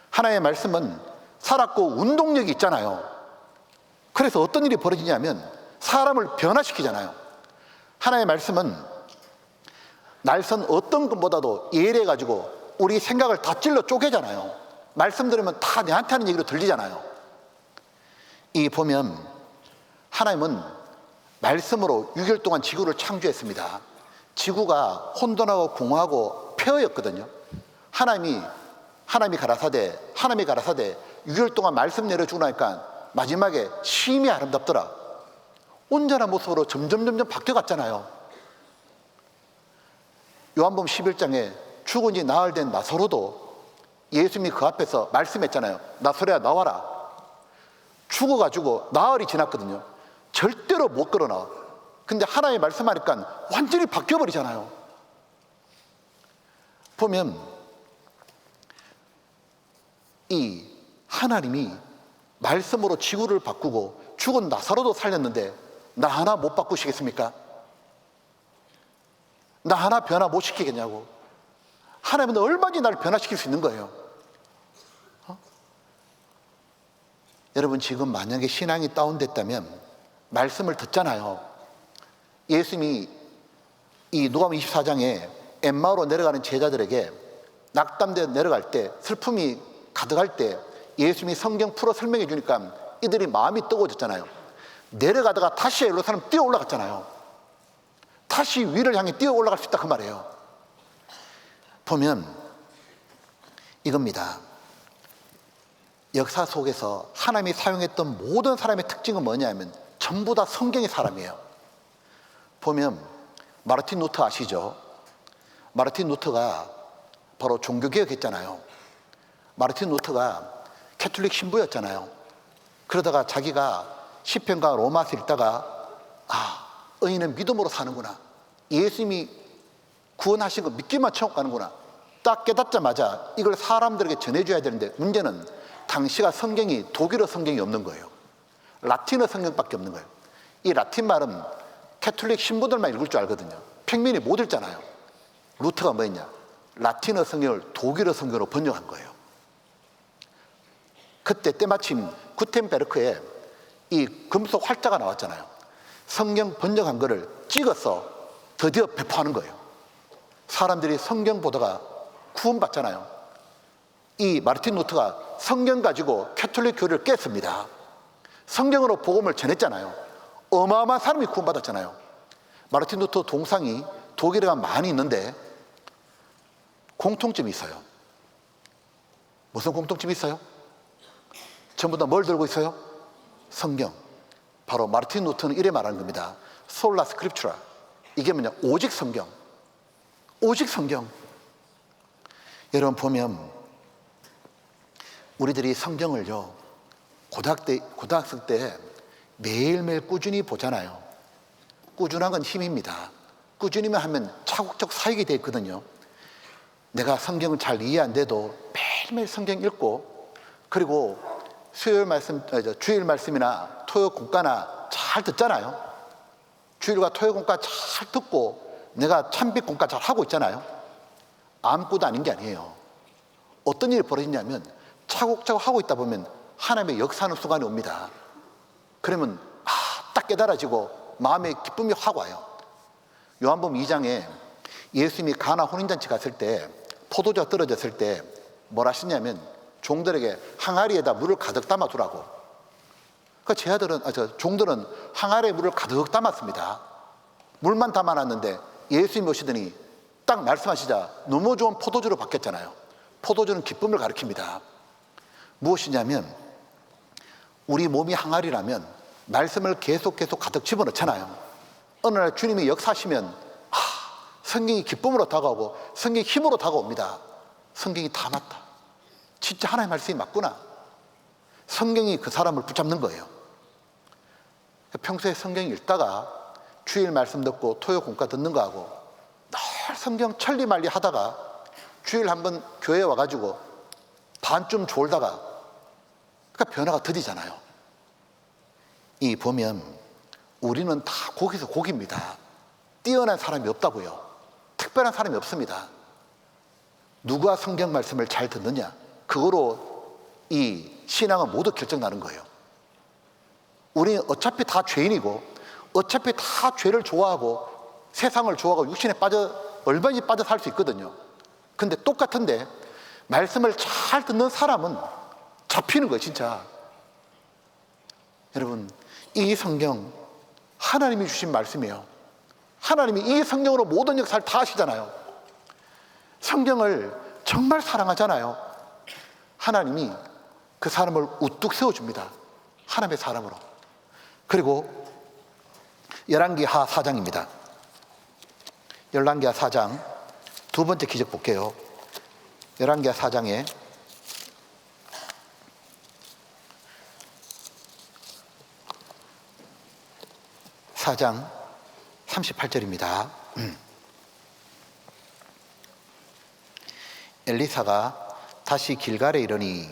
하나님의 말씀은 살았고 운동력이 있잖아요. 그래서 어떤 일이 벌어지냐면 사람을 변화시키잖아요. 하나님의 말씀은 날선 어떤 것보다도 예리해가지고 우리 생각을 다 찔러 쪼개잖아요. 말씀 들으면 다 내한테 하는 얘기로 들리잖아요. 이 보면 하나님은 말씀으로 6일 동안 지구를 창조했습니다. 지구가 혼돈하고 공허하고 폐허였거든요. 하나님이 가라사대 6일 동안 말씀 내려주고 나니까 마지막에 심히 아름답더라. 온전한 모습으로 점점 바뀌어갔잖아요. 요한복음 11장에 죽은 지 나흘 된 나사로도 예수님이 그 앞에서 말씀했잖아요. 나사로야 나와라. 죽어가지고 나흘이 지났거든요. 절대로 못 걸어나와. 근데 하나님이 말씀하니까 완전히 바뀌어버리잖아요. 보면 이 하나님이 말씀으로 지구를 바꾸고 죽은 나사로도 살렸는데 나 하나 못 바꾸시겠습니까? 나 하나 변화 못 시키겠냐고. 하나님은 얼마든지 나를 변화시킬 수 있는 거예요. 여러분, 지금 만약에 신앙이 다운됐다면 말씀을 듣잖아요. 예수님이 이 누가복음 24장에 엠마오로 내려가는 제자들에게 낙담되어 내려갈 때, 슬픔이 가득할 때 예수님이 성경 풀어 설명해 주니까 이들이 마음이 뜨거워졌잖아요. 내려가다가 다시 예루살렘 뛰어 올라갔잖아요. 다시 위를 향해 뛰어 올라갈 수 있다 그 말이에요. 보면 이겁니다. 역사 속에서 하나님이 사용했던 모든 사람의 특징은 뭐냐면 전부 다 성경의 사람이에요. 보면 마르틴 루터 아시죠? 마르틴 루터가 바로 종교개혁했잖아요. 마르틴 루터가 캐톨릭 신부였잖아요. 그러다가 자기가 시편과 로마서 읽다가 의인은 믿음으로 사는구나, 예수님이 구원하신 거 믿기만 천국 가는구나 딱 깨닫자마자 이걸 사람들에게 전해줘야 되는데, 문제는 당시가 성경이 독일어 성경이 없는 거예요. 라틴어 성경밖에 없는 거예요. 이 라틴 말은 캐톨릭 신부들만 읽을 줄 알거든요. 평민이 못 읽잖아요. 루터가 뭐 했냐, 라틴어 성경을 독일어 성경으로 번역한 거예요. 그때 때마침 구텐베르크에 이 금속 활자가 나왔잖아요. 성경 번역한 거를 찍어서 드디어 배포하는 거예요. 사람들이 성경 보다가 구원받잖아요. 이 마르틴 루터가 성경 가지고 캐톨릭 교회를 깼습니다. 성경으로 복음을 전했잖아요. 어마어마한 사람이 구원받았잖아요. 마르틴 루터 동상이 독일에가 많이 있는데 공통점이 있어요. 무슨 공통점이 있어요? 전부 다 뭘 들고 있어요? 성경. 바로 마르틴 루터는 이래 말하는 겁니다. 솔라 스크립투라. 이게 뭐냐? 오직 성경. 오직 성경. 여러분 보면 우리들이 성경을요 고등학생 때 매일매일 꾸준히 보잖아요. 꾸준한 건 힘입니다. 꾸준히만 하면 차곡차곡 쌓이게 돼 있거든요. 내가 성경을 잘 이해 안 돼도 매일매일 성경 읽고, 그리고 주일 말씀이나 토요 공과나 잘 듣잖아요. 주일과 토요 공과 잘 듣고 내가 찬빛 공과 잘 하고 있잖아요. 아무것도 아닌 게 아니에요. 어떤 일이 벌어지냐면 차곡차곡 하고 있다 보면 하나님의 역사하는 순간이 옵니다. 그러면 딱 깨달아지고 마음에 기쁨이 확 와요. 요한복음 2장에 예수님이 가나 혼인잔치 갔을 때 포도주가 떨어졌을 때 뭘 하시냐면 종들에게 항아리에다 물을 가득 담아두라고. 종들은 항아리에 물을 가득 담았습니다. 물만 담아놨는데 예수님이 오시더니 딱 말씀하시자 너무 좋은 포도주로 바뀌었잖아요. 포도주는 기쁨을 가리킵니다. 무엇이냐면 우리 몸이 항아리라면 말씀을 계속 가득 집어넣잖아요. 어느 날 주님이 역사하시면 성경이 기쁨으로 다가오고 성경이 힘으로 다가옵니다. 성경이 다 맞다. 진짜 하나님의 말씀이 맞구나. 성경이 그 사람을 붙잡는 거예요. 평소에 성경 읽다가 주일 말씀 듣고 토요 공과 듣는 거하고 늘 성경 천리말리 하다가 주일 한번 교회에 와가지고 반쯤 졸다가 그러니까 변화가 더디잖아요. 이 보면 우리는 다 거기서 거기입니다. 뛰어난 사람이 없다고요. 특별한 사람이 없습니다. 누가 성경 말씀을 잘 듣느냐, 그거로 이 신앙은 모두 결정나는 거예요. 우리는 어차피 다 죄인이고 어차피 다 죄를 좋아하고 세상을 좋아하고 육신에 얼마든지 빠져 살 수 있거든요. 근데 똑같은데 말씀을 잘 듣는 사람은 잡히는 거예요, 진짜. 여러분, 이 성경 하나님이 주신 말씀이에요. 하나님이 이 성경으로 모든 역사를 다 하시잖아요. 성경을 정말 사랑하잖아요. 하나님이 그 사람을 우뚝 세워줍니다. 하나님의 사람으로. 그리고 열왕기하 4장입니다. 열왕기하 4장 두 번째 기적 볼게요. 열왕기하 4장에 4장 38절입니다. 엘리사가 다시 길갈에 이르니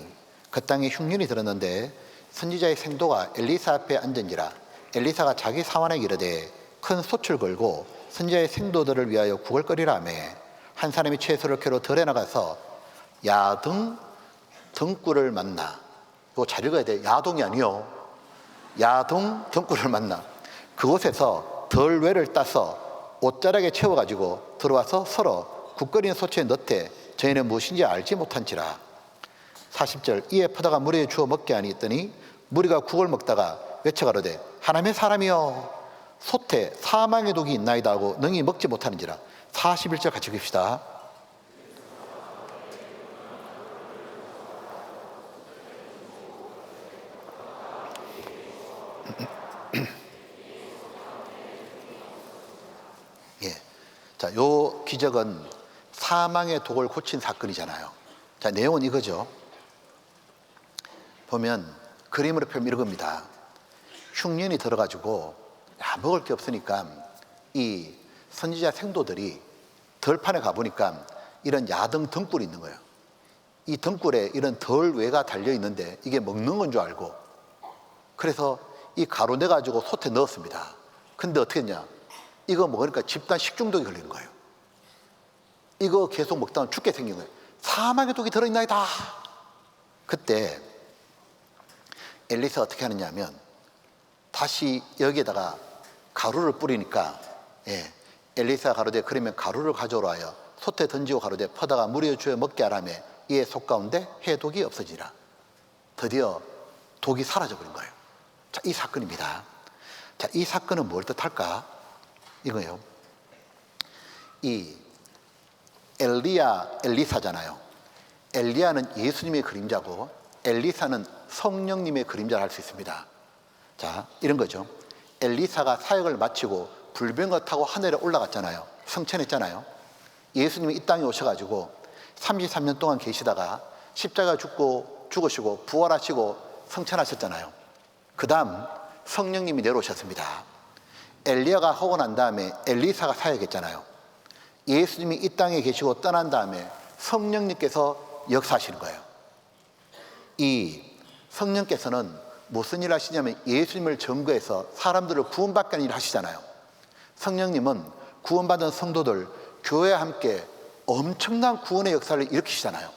그 땅에 흉년이 들었는데 선지자의 생도가 엘리사 앞에 앉은지라. 엘리사가 자기 사환에게 이르되 큰 솥을 걸고 선지자의 생도들을 위하여 구걸거리라며 한 사람이 채소를 캐러 들에 나가서 등굴을 만나. 이거 잘 읽어야 돼. 야동이 아니요. 등굴을 만나. 그곳에서 덜외를 따서 옷자락에 채워가지고 들어와서 서로 국거리는 소치에 넣되 저희는 무엇인지 알지 못한지라. 40절 이에 퍼다가 무리에 주어 먹게 하니 있더니 무리가 국을 먹다가 외쳐가로되 하나님의 사람이여 솥에 사망의 독이 있나이다 하고 능히 먹지 못하는지라. 41절 같이 읽읍시다. 자, 요 기적은 사망의 독을 고친 사건이잖아요. 자, 내용은 이거죠. 보면 그림으로 펴면 이겁니다. 흉년이 들어가지고 먹을 게 없으니까 이 선지자 생도들이 덜판에 가보니까 이런 야등 등굴이 있는 거예요. 이 등굴에 이런 덜외가 달려있는데 이게 먹는 건 줄 알고 그래서 이 가루 내가지고 솥에 넣었습니다. 근데 어떻게 했냐, 이거 먹으니까 집단 식중독이 걸리는 거예요. 이거 계속 먹다가 죽게 생긴 거예요. 사망의 독이 들어있나이다. 그때 엘리사가 어떻게 하느냐 하면 다시 여기에다가 가루를 뿌리니까 엘리사가 가로되 그러면 가루를 가져오라 하여 솥에 던지고 가로되 퍼다가 무리에 주어 먹게 하라며 이에 속 가운데 해독이 없어지라. 드디어 독이 사라져버린 거예요. 자, 이 사건입니다. 자, 이 사건은 뭘 뜻할까? 이거요. 이 엘리사잖아요. 엘리야는 예수님의 그림자고 엘리사는 성령님의 그림자를 할 수 있습니다. 자, 이런 거죠. 엘리사가 사역을 마치고 불병거 타고 하늘에 올라갔잖아요. 승천했잖아요. 예수님이 이 땅에 오셔가지고 33년 동안 계시다가 십자가 죽으시고 부활하시고 성천하셨잖아요. 그 다음 성령님이 내려오셨습니다. 엘리야가 하고 난 다음에 엘리사가 사역했잖아요. 예수님이 이 땅에 계시고 떠난 다음에 성령님께서 역사하시는 거예요. 이 성령께서는 무슨 일을 하시냐면 예수님을 증거해서 사람들을 구원받게 하는 일을 하시잖아요. 성령님은 구원받은 성도들, 교회와 함께 엄청난 구원의 역사를 일으키시잖아요.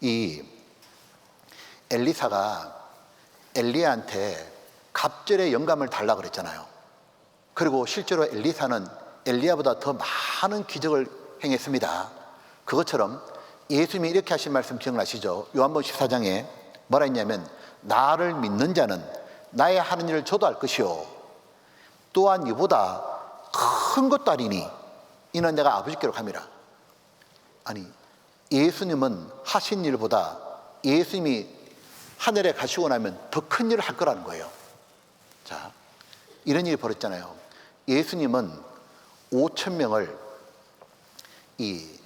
이 엘리사가 엘리야한테 갑절의 영감을 달라고 그랬잖아요. 그리고 실제로 엘리사는 엘리야보다 더 많은 기적을 행했습니다. 그것처럼 예수님이 이렇게 하신 말씀 기억나시죠? 요한복음 14장에 뭐라 했냐면 나를 믿는 자는 나의 하는 일을 저도 할 것이요 또한 이보다 큰 것도 하리니 이는 내가 아버지께로 감이라. 아니, 예수님은 하신 일보다 예수님이 하늘에 가시고 나면 더 큰 일을 할 거라는 거예요. 자, 이런 일이 벌어졌잖아요. 예수님은 5,000명을 이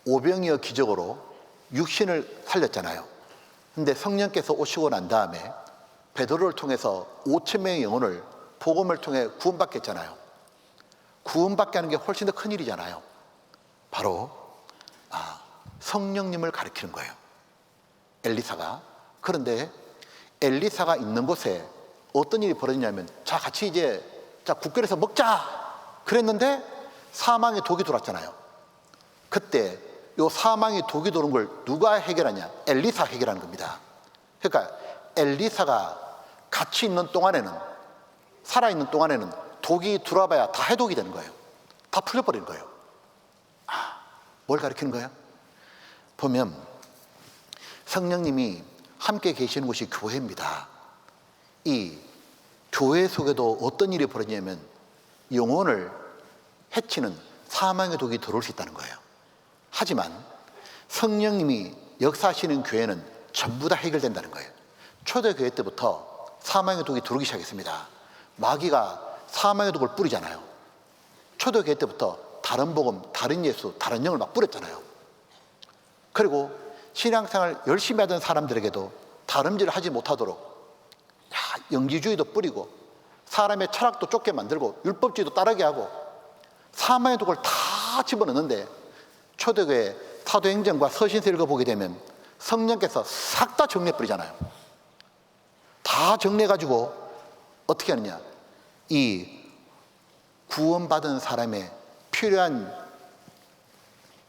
오병이어 기적으로 육신을 살렸잖아요. 근데 성령께서 오시고 난 다음에 베드로를 통해서 5,000명의 영혼을 복음을 통해 구원받게 했잖아요. 구원받게 하는 게 훨씬 더 큰 일이잖아요. 바로 성령님을 가리키는 거예요. 엘리사가. 그런데 엘리사가 있는 곳에 어떤 일이 벌어지냐면 자 같이 이제 국결해서 먹자 그랬는데 사망의 독이 들어왔잖아요. 그때 요 사망의 독이 도는 걸 누가 해결하냐? 엘리사 해결하는 겁니다. 그러니까 엘리사가 같이 있는 동안에는, 살아있는 동안에는 독이 들어와봐야 다 해독이 되는 거예요. 다 풀려버리는 거예요. 뭘 가리키는 거예요? 보면 성령님이 함께 계시는 곳이 교회입니다. 이 교회 속에도 어떤 일이 벌어지냐면 영혼을 해치는 사망의 독이 들어올 수 있다는 거예요. 하지만 성령님이 역사하시는 교회는 전부 다 해결된다는 거예요. 초대교회 때부터 사망의 독이 들어오기 시작했습니다. 마귀가 사망의 독을 뿌리잖아요. 초대교회 때부터 다른 복음, 다른 예수, 다른 영을 막 뿌렸잖아요. 그리고 신앙생활 열심히 하던 사람들에게도 다름질을 하지 못하도록 영지주의도 뿌리고 사람의 철학도 좁게 만들고 율법주의도 따르게 하고 사망의 독을 다 집어넣는데 초대교회 사도행전과 서신서 읽어보게 되면 성령께서 싹 다 정리해버리잖아요. 다 정리해가지고 어떻게 하느냐, 이 구원받은 사람의 필요한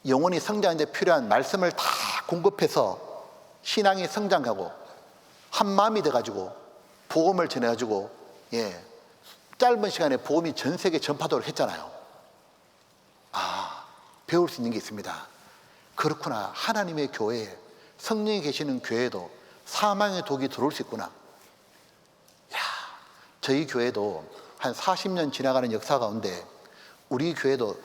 영혼이 성장하는데 필요한 말씀을 다 공급해서 신앙이 성장하고 한 마음이 돼가지고 복음을 전해가지고 짧은 시간에 복음이 전 세계 전파도록 했잖아요. 배울 수 있는 게 있습니다. 그렇구나. 하나님의 교회에, 성령이 계시는 교회에도 사망의 독이 들어올 수 있구나. 저희 교회도 한 40년 지나가는 역사 가운데 우리 교회도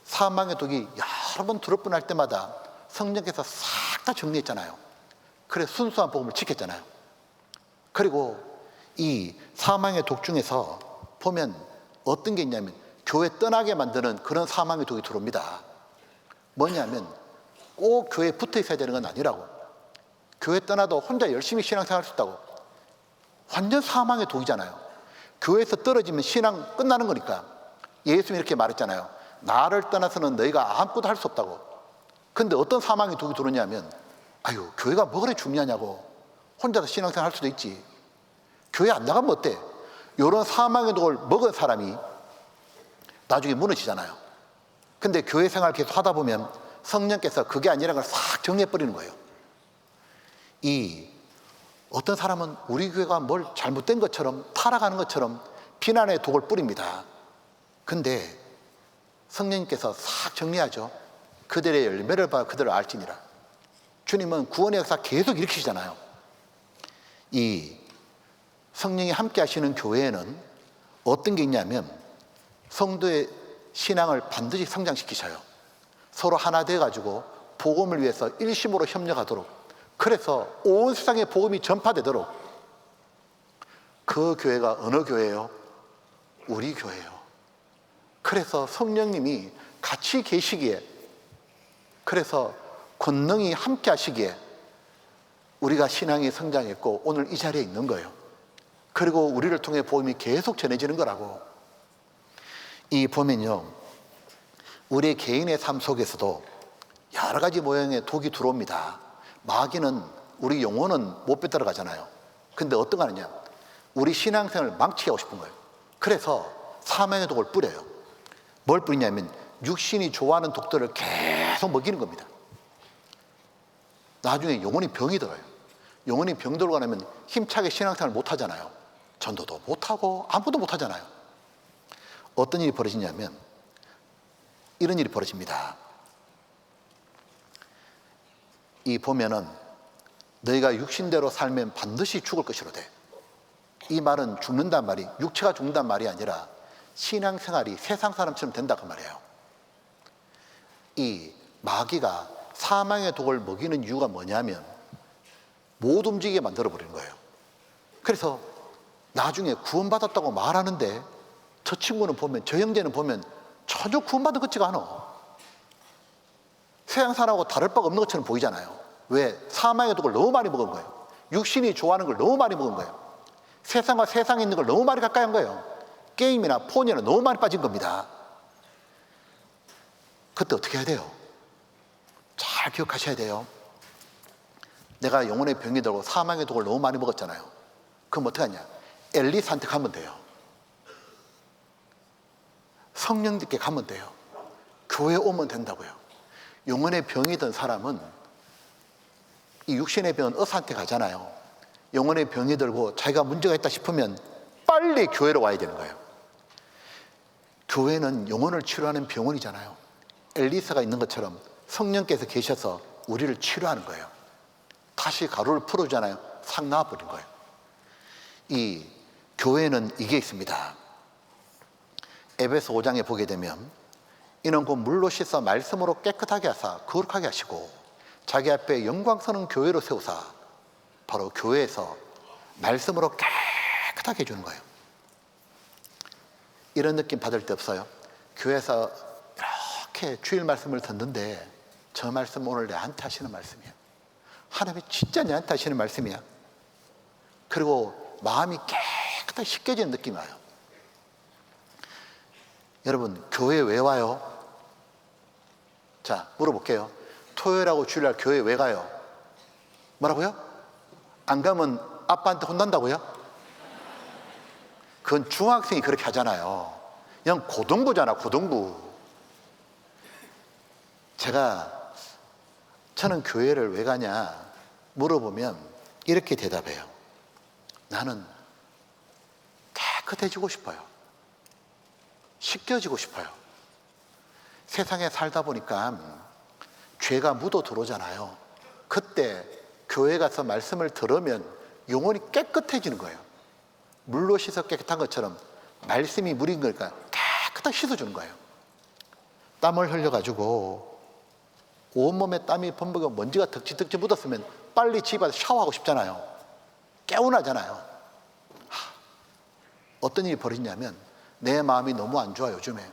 사망의 독이 여러 번 들어올 뻔할 때마다 성령께서 싹 다 정리했잖아요. 그래서 순수한 복음을 지켰잖아요. 그리고 이 사망의 독 중에서 보면 어떤 게 있냐면 교회 떠나게 만드는 그런 사망의 독이 들어옵니다. 뭐냐면 꼭 교회에 붙어 있어야 되는 건 아니라고. 교회 떠나도 혼자 열심히 신앙생활 할 수 있다고. 완전 사망의 독이잖아요. 교회에서 떨어지면 신앙 끝나는 거니까. 예수님이 이렇게 말했잖아요. 나를 떠나서는 너희가 아무것도 할 수 없다고. 근데 어떤 사망의 독이 들어오냐면 교회가 뭐 그래 중요하냐고. 혼자서 신앙생활 할 수도 있지. 교회 안 나가면 어때? 이런 사망의 독을 먹은 사람이 나중에 무너지잖아요. 근데 교회 생활 계속 하다 보면 성령께서 그게 아니라는 걸 싹 정리해버리는 거예요. 이 어떤 사람은 우리 교회가 뭘 잘못된 것처럼 타락하는 것처럼 비난의 독을 뿌립니다. 근데 성령님께서 싹 정리하죠. 그들의 열매를 봐 그들을 알지니라. 주님은 구원의 역사 계속 일으키시잖아요. 이 성령이 함께 하시는 교회에는 어떤 게 있냐면 성도의 신앙을 반드시 성장시키셔요. 서로 하나 돼가지고 복음을 위해서 일심으로 협력하도록, 그래서 온 세상에 복음이 전파되도록. 그 교회가 어느 교회예요? 우리 교회예요. 그래서 성령님이 같이 계시기에, 그래서 권능이 함께 하시기에 우리가 신앙이 성장했고 오늘 이 자리에 있는 거예요. 그리고 우리를 통해 복음이 계속 전해지는 거라고. 이 보면요, 우리 개인의 삶 속에서도 여러 가지 모양의 독이 들어옵니다. 마귀는 우리 영혼은 못 빼들어가잖아요. 근데 어떤 거 하느냐, 우리 신앙생활을 망치게 하고 싶은 거예요. 그래서 사망의 독을 뿌려요. 뭘 뿌리냐면 육신이 좋아하는 독들을 계속 먹이는 겁니다. 나중에 영혼이 병이 들어요. 영혼이 병 들고 나면 힘차게 신앙생활을 못 하잖아요. 전도도 못 하고 아무것도 못 하잖아요. 어떤 일이 벌어지냐면 이런 일이 벌어집니다. 이 보면은 너희가 육신대로 살면 반드시 죽을 것이로되, 이 말은 죽는단 말이, 육체가 죽는단 말이 아니라 신앙생활이 세상 사람처럼 된다 그 말이에요. 이 마귀가 사망의 독을 먹이는 이유가 뭐냐면 못 움직이게 만들어버리는 거예요. 그래서 나중에 구원받았다고 말하는데 저 친구는 보면, 저 형제는 보면 전혀 구원받은 것 같지가 않아. 세상 사람하고 다를 바가 없는 것처럼 보이잖아요. 왜? 사망의 독을 너무 많이 먹은 거예요. 육신이 좋아하는 걸 너무 많이 먹은 거예요. 세상과 세상에 있는 걸 너무 많이 가까이 한 거예요. 게임이나 폰이나 너무 많이 빠진 겁니다. 그때 어떻게 해야 돼요? 잘 기억하셔야 돼요. 내가 영혼의 병이 들고 사망의 독을 너무 많이 먹었잖아요. 그럼 어떻게 하냐? 엘리사한테 가면 돼요. 성령님께 가면 돼요. 교회에 오면 된다고요. 영혼의 병이 든 사람은 이 육신의 병은 의사한테 가잖아요. 영혼의 병이 들고 자기가 문제가 있다 싶으면 빨리 교회로 와야 되는 거예요. 교회는 영혼을 치료하는 병원이잖아요. 엘리사가 있는 것처럼 성령께서 계셔서 우리를 치료하는 거예요. 다시 가루를 풀어주잖아요. 싹 나와버린 거예요. 이 교회는 이게 있습니다. 에베소 5장에 보게 되면 이는 곧 물로 씻어 말씀으로 깨끗하게 하사 거룩하게 하시고 자기 앞에 영광스러운 교회로 세우사, 바로 교회에서 말씀으로 깨끗하게 해주는 거예요. 이런 느낌 받을 때 없어요? 교회에서 이렇게 주일 말씀을 듣는데 저 말씀 오늘 내한테 하시는 말씀이야. 하나님이 진짜 내한테 하시는 말씀이야. 그리고 마음이 깨끗하게 씻겨지는 느낌이 와요. 여러분, 교회에 왜 와요? 자, 물어볼게요. 토요일하고 주일날 교회 왜 가요? 뭐라고요? 안 가면 아빠한테 혼난다고요? 그건 중학생이 그렇게 하잖아요. 그냥 고등부잖아, 고등부. 저는 교회를 왜 가냐 물어보면 이렇게 대답해요. 나는 깨끗해지고 싶어요. 씻겨지고 싶어요. 세상에 살다 보니까 죄가 묻어 들어오잖아요. 그때 교회 가서 말씀을 들으면 영혼이 깨끗해지는 거예요. 물로 씻어 깨끗한 것처럼 말씀이 물인 거니까 깨끗하게 씻어주는 거예요. 땀을 흘려가지고 온몸에 땀이 범벅에 먼지가 덕지덕지 묻었으면 빨리 집에 가서 샤워하고 싶잖아요. 개운하잖아요. 어떤 일이 벌어지냐면 내 마음이 너무 안 좋아. 요즘에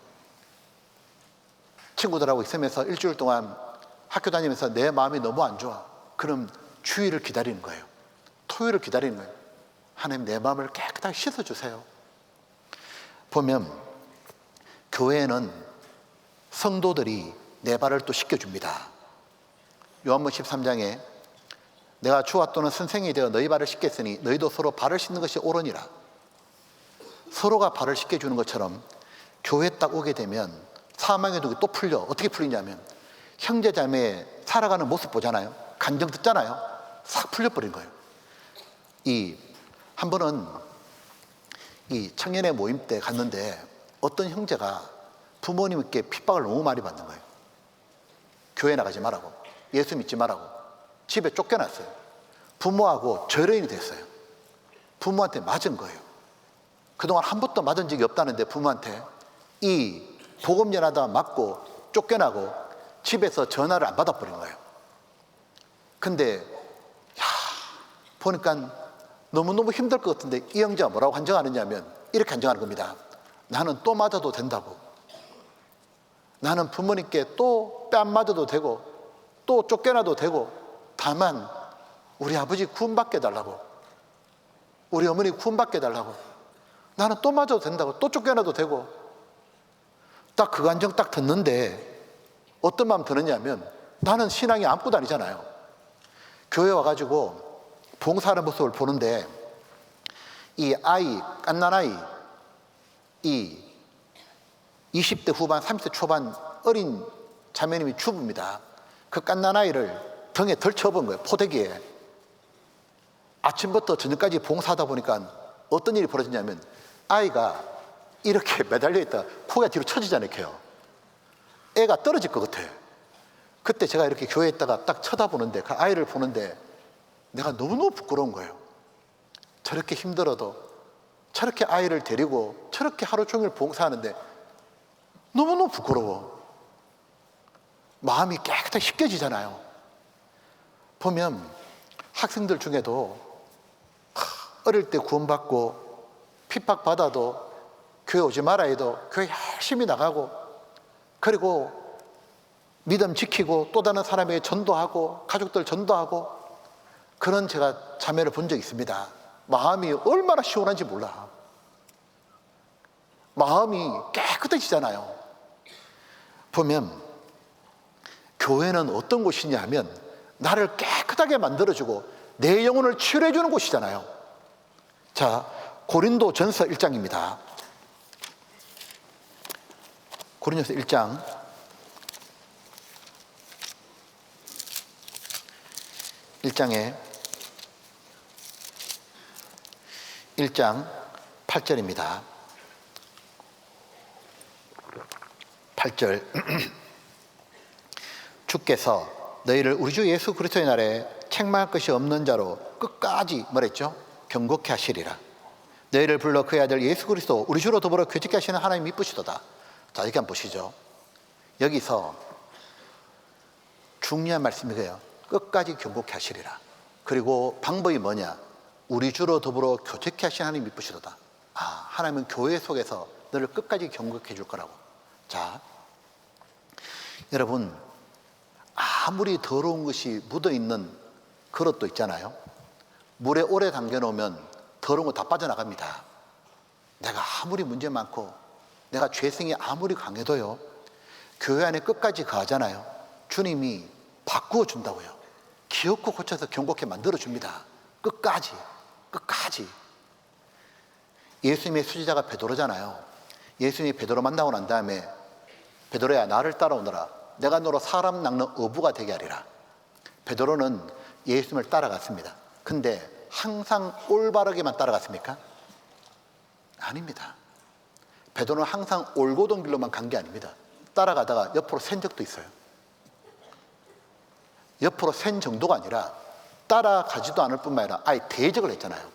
친구들하고 있으면서 일주일 동안 학교 다니면서 내 마음이 너무 안 좋아. 그럼 주일을 기다리는 거예요. 토요일을 기다리는 거예요. 하나님, 내 마음을 깨끗하게 씻어주세요. 보면 교회는 성도들이 내 발을 또 씻겨줍니다. 요한복음 13장에 내가 주와 또는 선생이 되어 너희 발을 씻겠으니 너희도 서로 발을 씻는 것이 옳으니라. 서로가 발을 씻겨주는 것처럼 교회 딱 오게 되면 사망의 독이 또 풀려. 어떻게 풀리냐면 형제자매 살아가는 모습 보잖아요. 간정 듣잖아요. 싹 풀려버린 거예요. 한 번은 이 청년의 모임 때 갔는데 어떤 형제가 부모님께 핍박을 너무 많이 받는 거예요. 교회 나가지 말라고, 예수 믿지 말라고, 집에 쫓겨났어요. 부모하고 절연이 됐어요. 부모한테 맞은 거예요. 그동안 한 번도 맞은 적이 없다는데 부모한테 이 복음 전하다가 맞고 쫓겨나고 집에서 전화를 안 받아버린 거예요. 근데 보니까 너무너무 힘들 것 같은데 이 형제가 뭐라고 한정하느냐면 이렇게 한정하는 겁니다. 나는 또 맞아도 된다고. 나는 부모님께 또 뺨 맞아도 되고 또 쫓겨나도 되고, 다만 우리 아버지 구원받게 해달라고, 우리 어머니 구원받게 해달라고, 나는 또 맞아도 된다고, 또 쫓겨나도 되고. 딱 그 감정 딱 듣는데 어떤 마음 드느냐면, 나는 신앙이 아무것도 아니잖아요. 교회 와가지고 봉사하는 모습을 보는데 이 아이, 갓난아이, 이 20대 후반 30대 초반 어린 자매님이 주부입니다. 그 갓난아이를 등에 덜쳐본 거예요. 포대기에. 아침부터 저녁까지 봉사하다 보니까 어떤 일이 벌어지냐면, 아이가 이렇게 매달려 있다 코가 뒤로 처지잖아요. 애가 떨어질 것 같아. 그때 제가 이렇게 교회에 있다가 딱 쳐다보는데, 그 아이를 보는데 내가 너무너무 부끄러운 거예요. 저렇게 힘들어도 저렇게 아이를 데리고 저렇게 하루 종일 봉사하는데 너무너무 부끄러워. 마음이 깨끗하게 씻겨지잖아요. 보면 학생들 중에도 어릴 때 구원받고 핍박받아도 교회 오지 마라 해도 교회 열심히 나가고, 그리고 믿음 지키고 또 다른 사람에게 전도하고 가족들 전도하고, 그런 제가 자매를 본 적이 있습니다. 마음이 얼마나 시원한지 몰라. 마음이 깨끗해지잖아요. 보면 교회는 어떤 곳이냐 하면 나를 깨끗하게 만들어주고 내 영혼을 치유해 주는 곳이잖아요. 자, 고린도전서 1장입니다. 고린도전서 1장 1장 8절입니다. 8절 주께서 너희를 우리 주 예수 그리스도의 날에 책망할 것이 없는 자로 끝까지 뭐랬죠? 경고케 하시리라. 너희를 불러 그의 아들 예수 그리스도 우리 주로 더불어 교제케 하시는 하나님 이쁘시도다. 자, 이렇게 한번 보시죠. 여기서 중요한 말씀이에요. 끝까지 경고케 하시리라. 그리고 방법이 뭐냐? 우리 주로 더불어 교제케 하시는 하나님 이쁘시도다. 아, 하나님은 교회 속에서 너를 끝까지 경고케 해줄 거라고. 자, 여러분, 아무리 더러운 것이 묻어있는 그릇도 있잖아요. 물에 오래 담겨놓으면 더러운 거 다 빠져나갑니다. 내가 아무리 문제 많고 내가 죄성이 아무리 강해도요, 교회 안에 끝까지 거하잖아요. 주님이 바꾸어 준다고요. 기어코 고쳐서 경고케 만들어줍니다. 끝까지. 예수님의 수지자가 베드로잖아요. 예수님이 베드로 만나고 난 다음에, 베드로야 나를 따라오너라. 내가 너로 사람 낚는 어부가 되게 하리라. 베드로는 예수님을 따라갔습니다. 근데 항상 올바르게만 따라갔습니까? 아닙니다. 베드로는 항상 올고던 길로만 간 게 아닙니다. 따라가다가 옆으로 샌 적도 있어요. 옆으로 샌 정도가 아니라 따라가지도 않을 뿐만 아니라 아예 대적을 했잖아요.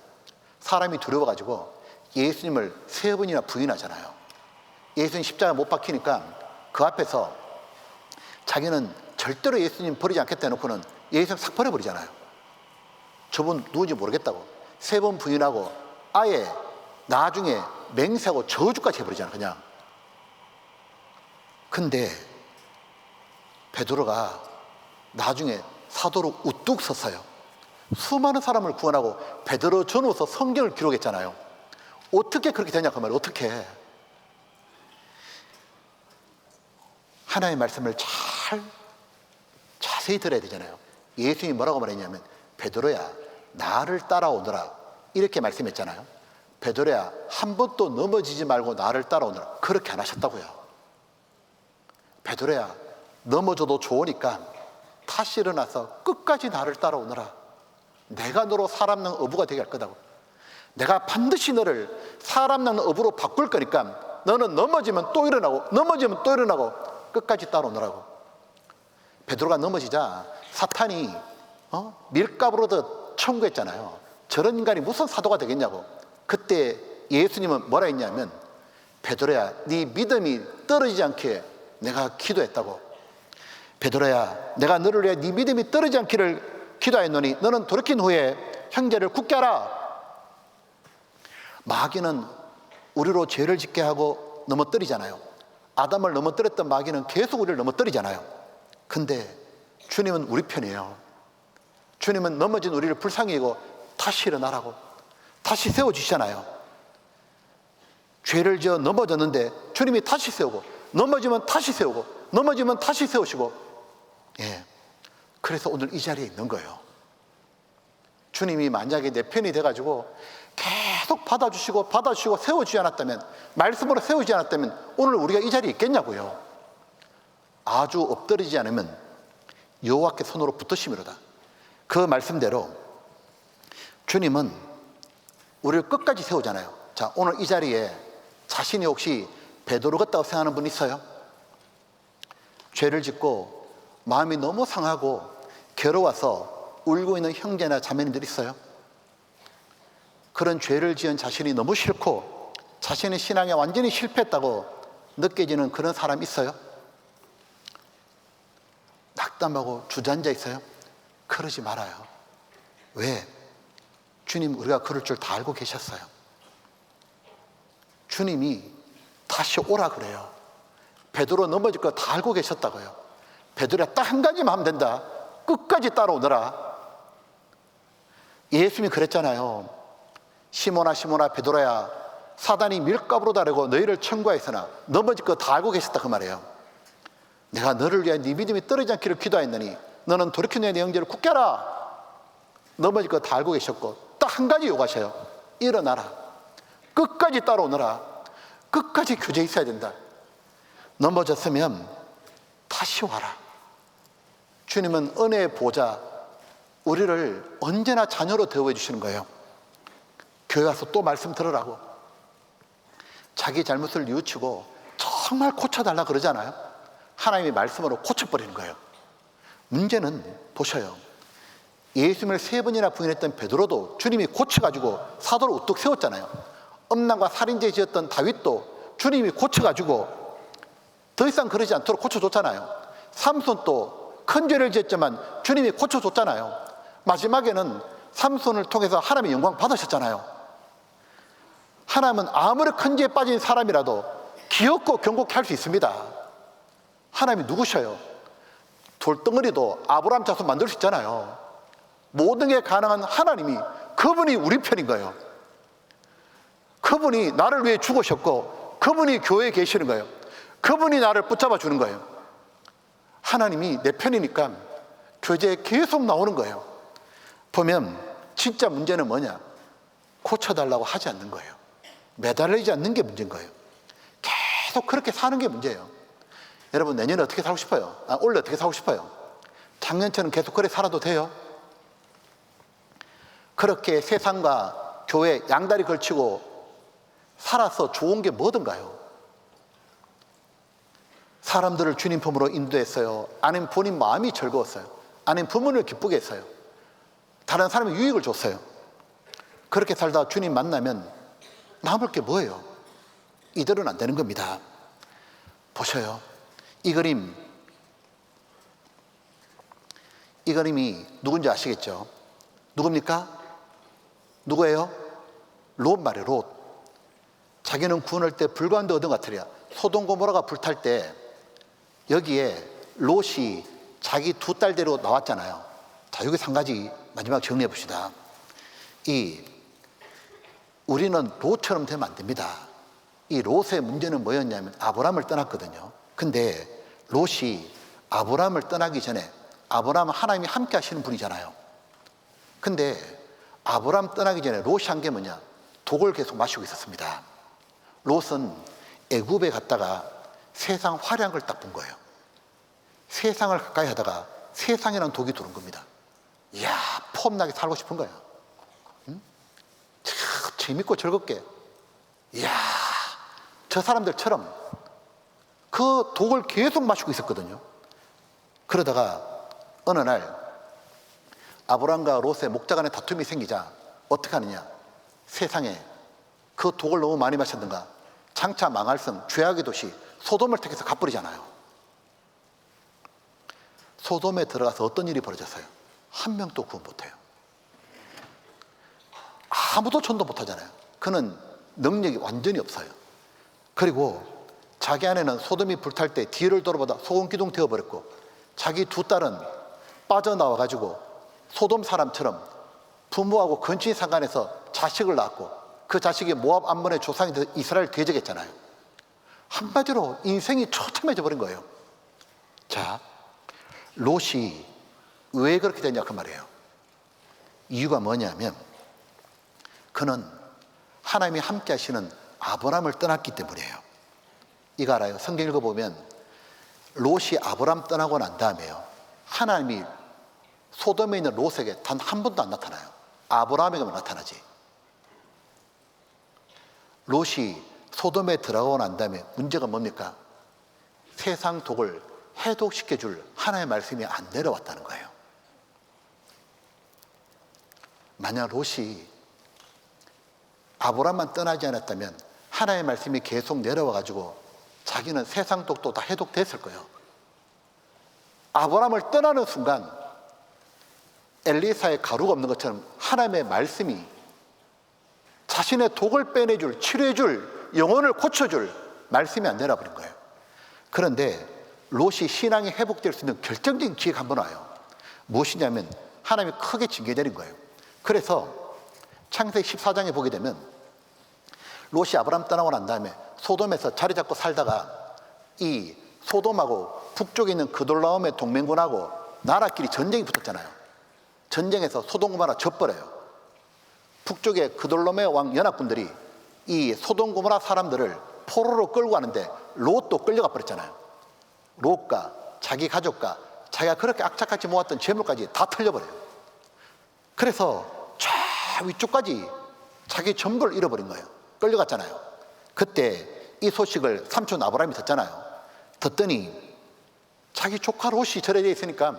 사람이 두려워가지고 예수님을 3번이나 부인하잖아요. 예수님 십자가 못 박히니까 그 앞에서 자기는 절대로 예수님 버리지 않겠다 해놓고는 예수님 싹 버려버리잖아요. 저분 누군지 모르겠다고 3번 부인하고 아예 나중에 맹세하고 저주까지 해버리잖아요. 그냥. 근데 베드로가 나중에 사도로 우뚝 섰어요. 수많은 사람을 구원하고 베드로 전후서 성경을 기록했잖아요. 어떻게 그렇게 되냐 그 말이에요. 어떻게. 하나님의 말씀을 자세히 들어야 되잖아요. 예수님이 뭐라고 말했냐면, 베드로야 나를 따라오너라 이렇게 말씀했잖아요. 베드로야 한 번도 넘어지지 말고 나를 따라오너라. 그렇게 안 하셨다고요. 베드로야 넘어져도 좋으니까 다시 일어나서 끝까지 나를 따라오너라. 내가 너로 사람 낚는 어부가 되게 할 거다고. 내가 반드시 너를 사람 낚는 어부로 바꿀 거니까 너는 넘어지면 또 일어나고 넘어지면 또 일어나고 끝까지 따라오느라고. 베드로가 넘어지자 사탄이 밀가루로 더 청구했잖아요. 저런 인간이 무슨 사도가 되겠냐고. 그때 예수님은 뭐라 했냐면, 베드로야 네 믿음이 떨어지지 않게 내가 기도했다고. 베드로야 내가 너를 위해 네 믿음이 떨어지지 않기를 기도하였노니 너는 돌이킨 후에 형제를 굳게 하라. 마귀는 우리로 죄를 짓게 하고 넘어뜨리잖아요. 아담을 넘어뜨렸던 마귀는 계속 우리를 넘어뜨리잖아요. 근데 주님은 우리 편이에요. 주님은 넘어진 우리를 불쌍히 여기고 다시 일어나라고 다시 세워주시잖아요. 죄를 지어 넘어졌는데 주님이 다시 세우고, 넘어지면 다시 세우고, 넘어지면 다시 세우시고, 그래서 오늘 이 자리에 있는 거예요. 주님이 만약에 내 편이 돼가지고 계속 받아주시고 세워주지 않았다면, 말씀으로 세우지 않았다면 오늘 우리가 이 자리에 있겠냐고요. 아주 엎드리지 않으면 여호와께 손으로 붙으심이로다. 그 말씀대로 주님은 우리를 끝까지 세우잖아요. 자, 오늘 이 자리에 자신이 혹시 베드로 같다고 생각하는 분 있어요? 죄를 짓고 마음이 너무 상하고 괴로워서 울고 있는 형제나 자매님들 있어요? 그런 죄를 지은 자신이 너무 싫고 자신의 신앙에 완전히 실패했다고 느껴지는 그런 사람 있어요? 낙담하고 주저앉아 있어요? 그러지 말아요. 왜? 주님, 우리가 그럴 줄 다 알고 계셨어요. 주님이 다시 오라 그래요. 베드로 넘어질 거 다 알고 계셨다고요. 베드로야, 딱 한 가지만 하면 된다. 끝까지 따라오너라. 예수님이 그랬잖아요. 시몬아 시몬아 베드로야, 사단이 밀가부로 다르고 너희를 청구하였으나 넘어질 거 다 알고 계셨다 그 말이에요. 내가 너를 위하여 네 믿음이 떨어지지 않기를 기도하였느니 너는 돌이켜 내 영제를 굳게 하라. 넘어질 거 다 알고 계셨고 딱 한 가지 요구하셔요. 일어나라. 끝까지 따라오너라. 끝까지 교제에 있어야 된다. 넘어졌으면 다시 와라. 주님은 은혜의 보좌, 우리를 언제나 자녀로 대우해 주시는 거예요. 교회 와서 또 말씀 들으라고. 자기 잘못을 뉘우치고 정말 고쳐달라 그러잖아요. 하나님이 말씀으로 고쳐버리는 거예요. 문제는 보셔요. 예수님을 3번이나 부인했던 베드로도 주님이 고쳐가지고 사도를 우뚝 세웠잖아요. 음란과 살인죄 지었던 다윗도 주님이 고쳐가지고 더 이상 그러지 않도록 고쳐줬잖아요. 삼손도 큰 죄를 지었지만 주님이 고쳐줬잖아요. 마지막에는 삼손을 통해서 하나님의 영광 받으셨잖아요. 하나님은 아무리 큰 죄에 빠진 사람이라도 귀엽고 경고케 할 수 있습니다. 하나님이 누구셔요? 돌덩어리도 아브라함 자손 만들 수 있잖아요. 모든 게 가능한 하나님이, 그분이 우리 편인 거예요. 그분이 나를 위해 죽으셨고 그분이 교회에 계시는 거예요. 그분이 나를 붙잡아 주는 거예요. 하나님이 내 편이니까 교제에 계속 나오는 거예요. 보면 진짜 문제는 뭐냐? 고쳐달라고 하지 않는 거예요. 매달리지 않는 게 문제인 거예요. 계속 그렇게 사는 게 문제예요. 여러분, 내년에 어떻게 살고 싶어요? 올해 어떻게 살고 싶어요? 작년처럼 계속 그래 살아도 돼요? 그렇게 세상과 교회 양다리 걸치고 살아서 좋은 게 뭐든가요? 사람들을 주님 품으로 인도했어요? 아니면 본인 마음이 즐거웠어요? 아니면 부모님을 기쁘게 했어요? 다른 사람의 유익을 줬어요? 그렇게 살다 주님 만나면 남을 게 뭐예요? 이대로는 안 되는 겁니다. 보셔요. 이 그림이 누군지 아시겠죠? 누굽니까? 누구예요? 롯 말이에요. 롯. 자기는 구원할 때 불과한데 얻은 것 같으랴. 소돔 고모라가 불탈 때 여기에 롯이 자기 2딸대로 나왔잖아요. 자, 여기서 한 가지 마지막 정리해 봅시다. 우리는 롯처럼 되면 안 됩니다. 이 롯의 문제는 뭐였냐면 아브라함을 떠났거든요. 근데 롯이 아브라함을 떠나기 전에, 아브라함은 하나님이 함께 하시는 분이잖아요. 근데 아브라함 떠나기 전에 롯이 한 게 뭐냐? 독을 계속 마시고 있었습니다. 롯은 애굽에 갔다가 세상 화려한 걸 딱 본 거예요. 세상을 가까이 하다가 세상이라는 독이 들어온 겁니다. 이야, 폼나게 살고 싶은 거예요. 응? 참 재밌고 즐겁게. 이야, 저 사람들처럼 그 독을 계속 마시고 있었거든요. 그러다가 어느 날 아브람과 롯의 목자 간의 다툼이 생기자 어떻게 하느냐? 세상에 그 독을 너무 많이 마셨던가 장차 망할 성 죄악의 도시 소돔을 택해서 갚으리잖아요. 소돔에 들어가서 어떤 일이 벌어졌어요? 한 명도 구원 못해요. 아무도 전도 못하잖아요. 그는 능력이 완전히 없어요. 그리고 자기 아내는 소돔이 불탈 때 뒤를 돌아보다 소금기둥 되어버렸고, 자기 2딸은 빠져나와가지고 소돔 사람처럼 부모하고 근친이 상간해서 자식을 낳았고 그 자식이 모압 암몬의 조상이 돼서 이스라엘 대적했잖아요. 한마디로 인생이 처참해져 버린 거예요. 자, 롯이 왜 그렇게 됐냐 그 말이에요. 이유가 뭐냐면 그는 하나님이 함께 하시는 아브라함을 떠났기 때문이에요. 이거 알아요? 성경 읽어보면 롯이 아브라함 떠나고 난 다음에요, 하나님이 소돔에 있는 롯에게 단 한 번도 안 나타나요. 아브라함에게만 나타나지. 롯이 소돔에 들어가고 난 다음에 문제가 뭡니까? 세상 독을 해독시켜줄 하나님의 말씀이 안 내려왔다는 거예요. 만약 롯이 아브라함만 떠나지 않았다면 하나님의 말씀이 계속 내려와가지고 자기는 세상 독도 다 해독됐을 거예요. 아브라함을 떠나는 순간 엘리사의 가루가 없는 것처럼 하나님의 말씀이 자신의 독을 빼내줄, 치료해줄, 영혼을 고쳐줄 말씀이 안 내려버린 거예요. 그런데 롯이 신앙이 회복될 수 있는 결정적인 기회가 한 번 와요. 무엇이냐면 하나님이 크게 징계 내린 거예요. 그래서 창세기 14장에 보게 되면 롯이 아브라함 떠나고 난 다음에 소돔에서 자리 잡고 살다가 이 소돔하고 북쪽에 있는 그돌라움의 동맹군하고 나라끼리 전쟁이 붙었잖아요. 전쟁에서 소돔 고모라 져버려요. 북쪽의 그돌라움의 왕 연합군들이 이 소돔 고모라 사람들을 포로로 끌고 가는데 롯도 끌려가 버렸잖아요. 롯과 자기 가족과 자기가 그렇게 악착같이 모았던 재물까지 다 털려버려요. 그래서 저 위쪽까지 자기 전부를 잃어버린 거예요. 끌려갔잖아요. 그때 이 소식을 삼촌 아브라함이 듣잖아요. 듣더니 자기 조카 롯이 절에 돼 있으니까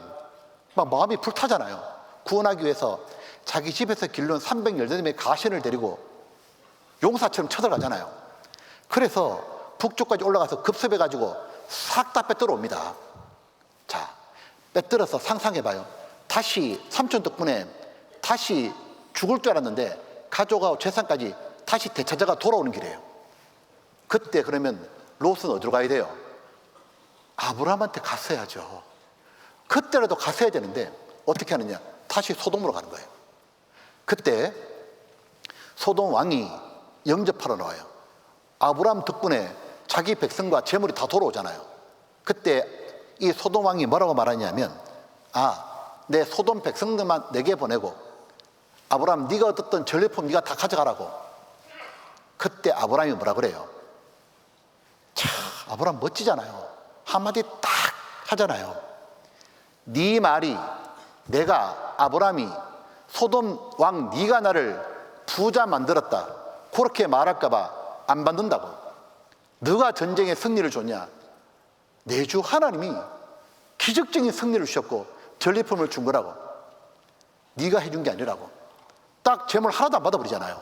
막 마음이 불타잖아요. 구원하기 위해서 자기 집에서 기른 318명의 가신을 데리고 용사처럼 쳐들어가잖아요. 그래서 북쪽까지 올라가서 급습해가지고 싹 다 빼들어 옵니다. 자, 빼들어서 상상해봐요. 다시 삼촌 덕분에 다시 죽을 줄 알았는데 가족하고 재산까지 다시 되찾아가 돌아오는 길이에요. 그때 그러면 롯은 어디로 가야 돼요? 아브라함한테 갔어야죠. 그때라도 갔어야 되는데 어떻게 하느냐? 다시 소돔으로 가는 거예요. 그때 소돔 왕이 영접하러 나와요. 아브라함 덕분에 자기 백성과 재물이 다 돌아오잖아요. 그때 이 소돔 왕이 뭐라고 말하냐면, 내 소돔 백성들만 내게 보내고 아브라함 네가 얻었던 전리품 네가 다 가져가라고. 그때 아브라함이 뭐라 그래요? 참 아브라함 멋지잖아요. 한마디 딱 하잖아요. 네 말이, 내가 아브라함이 소돔 왕 네가 나를 부자 만들었다 그렇게 말할까 봐 안 받는다고. 너가 전쟁에 승리를 줬냐? 내 주 하나님이 기적적인 승리를 주셨고 전리품을 준 거라고. 네가 해준 게 아니라고. 딱 재물 하나도 안 받아버리잖아요.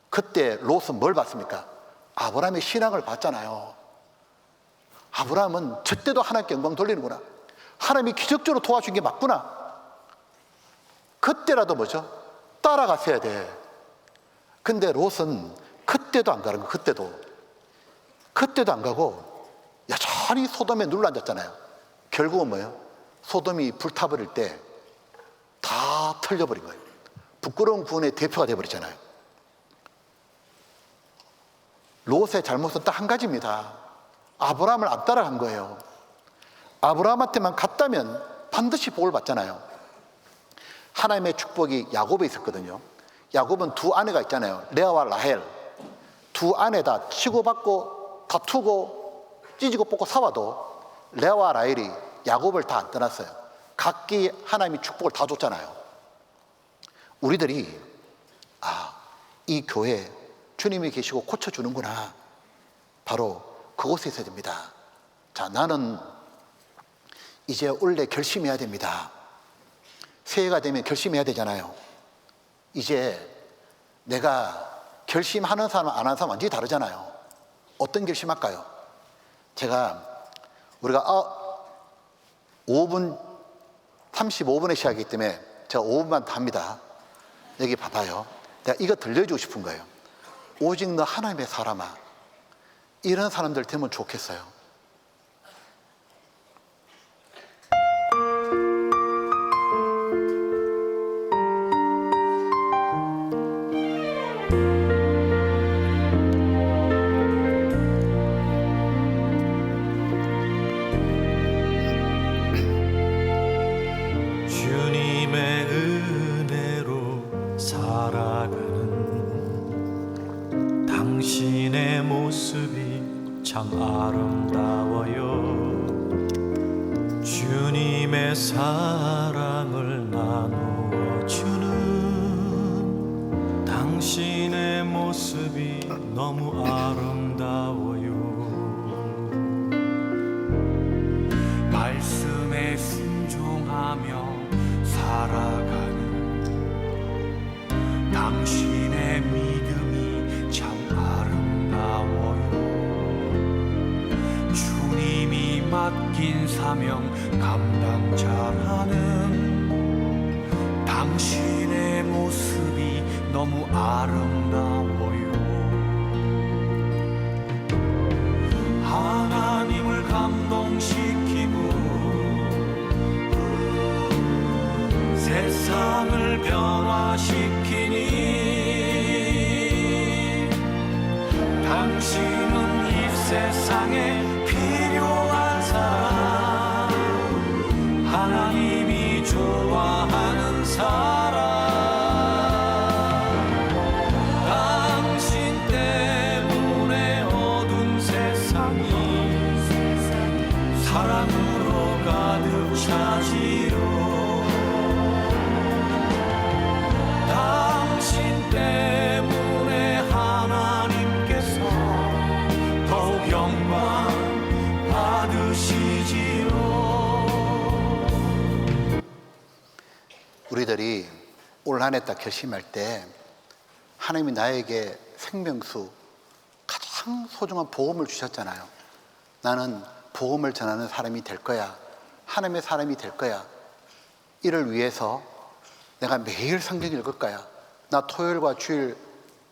그때 롯은 뭘 받습니까? 아브라함의 신앙을 받잖아요. 아브라함은 저때도 하나님께 영광 돌리는구나. 하나님이 기적적으로 도와준 게 맞구나. 그때라도 뭐죠? 따라갔어야 돼. 근데 롯은 그때도 안 가는 거. 그때도 안 가고 여전히 소돔에 눌러앉았잖아요. 결국은 뭐예요? 소돔이 불타버릴 때 다 털려버린 거예요. 부끄러운 구원의 대표가 되어버리잖아요. 롯의 잘못은 딱 한 가지입니다. 아브라함을 안 따라간 거예요. 아브라함한테만 갔다면 반드시 복을 받잖아요. 하나님의 축복이 야곱에 있었거든요. 야곱은 두 아내가 있잖아요. 레아와 라헬. 두 아내 다 치고받고 다투고 찢고 뽑고 싸워도 레아와 라헬이 야곱을 다 안 떠났어요. 각기 하나님이 축복을 다 줬잖아요. 우리들이 이 교회에 주님이 계시고 고쳐주는구나, 바로 그곳에 있어야 됩니다. 자, 나는 이제 원래 결심해야 됩니다. 새해가 되면 결심해야 되잖아요. 이제 내가 결심하는 사람 안 하는 사람 완전히 다르잖아요. 어떤 결심할까요? 우리가 5분 35분에 시작하기 때문에 제가 5분만 더 합니다. 여기 봐봐요. 내가 이거 들려주고 싶은 거예요. 오직 너 하나님의 사람아, 이런 사람들 되면 좋겠어요. 모습이 너무 아름다워요. 말씀에 순종하며 살아가는 당신의 믿음이 참 아름다워요. 주님이 맡긴 사명 감당자라는 당신의 모습이 너무 아름다워요. 하나님을 감동시키고 세상을 변화시키니 당신은 이 세상에 필요한 사람, 하나님이 좋아하는 사람, 당신 때문에 어두운 세상이 사랑으로 가득 차지요. 당신 때문에 하나님께서 더욱 영광 받으시지요. 우리들이 올 한 해 딱 결심할 때 하나님이 나에게 생명수, 가장 소중한 복음을 주셨잖아요. 나는 복음을 전하는 사람이 될 거야. 하나님의 사람이 될 거야. 이를 위해서 내가 매일 성경 읽을 거야. 나 토요일과 주일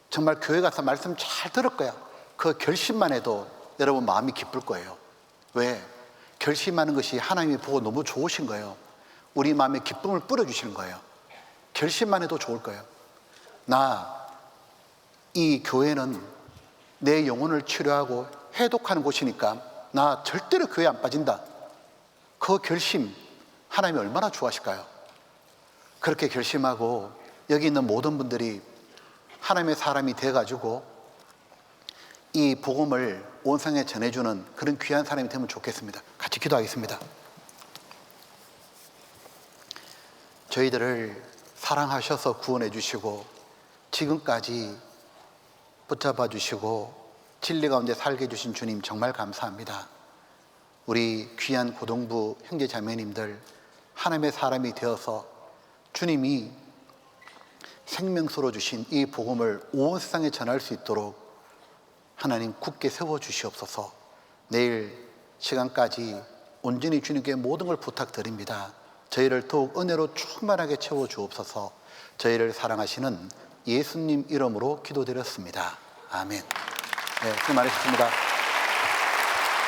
정말 교회 가서 말씀 잘 들을 거야. 그 결심만 해도 여러분 마음이 기쁠 거예요. 왜? 결심하는 것이 하나님이 보고 너무 좋으신 거예요. 우리 마음에 기쁨을 뿌려주시는 거예요. 결심만 해도 좋을 거예요. 이 교회는 내 영혼을 치료하고 해독하는 곳이니까 나 절대로 교회 안 빠진다. 그 결심 하나님이 얼마나 좋아하실까요? 그렇게 결심하고 여기 있는 모든 분들이 하나님의 사람이 돼가지고 이 복음을 온 세상에 전해주는 그런 귀한 사람이 되면 좋겠습니다. 같이 기도하겠습니다. 저희들을 사랑하셔서 구원해 주시고 지금까지 붙잡아 주시고 진리 가운데 살게 해주신 주님 정말 감사합니다. 우리 귀한 고동부 형제 자매님들 하나님의 사람이 되어서 주님이 생명수로 주신 이 복음을 온 세상에 전할 수 있도록 하나님 굳게 세워주시옵소서. 내일 시간까지 온전히 주님께 모든 걸 부탁드립니다. 저희를 더욱 은혜로 충만하게 채워주옵소서. 저희를 사랑하시는 예수님 이름으로 기도드렸습니다. 아멘. 네, 수고 많으셨습니다.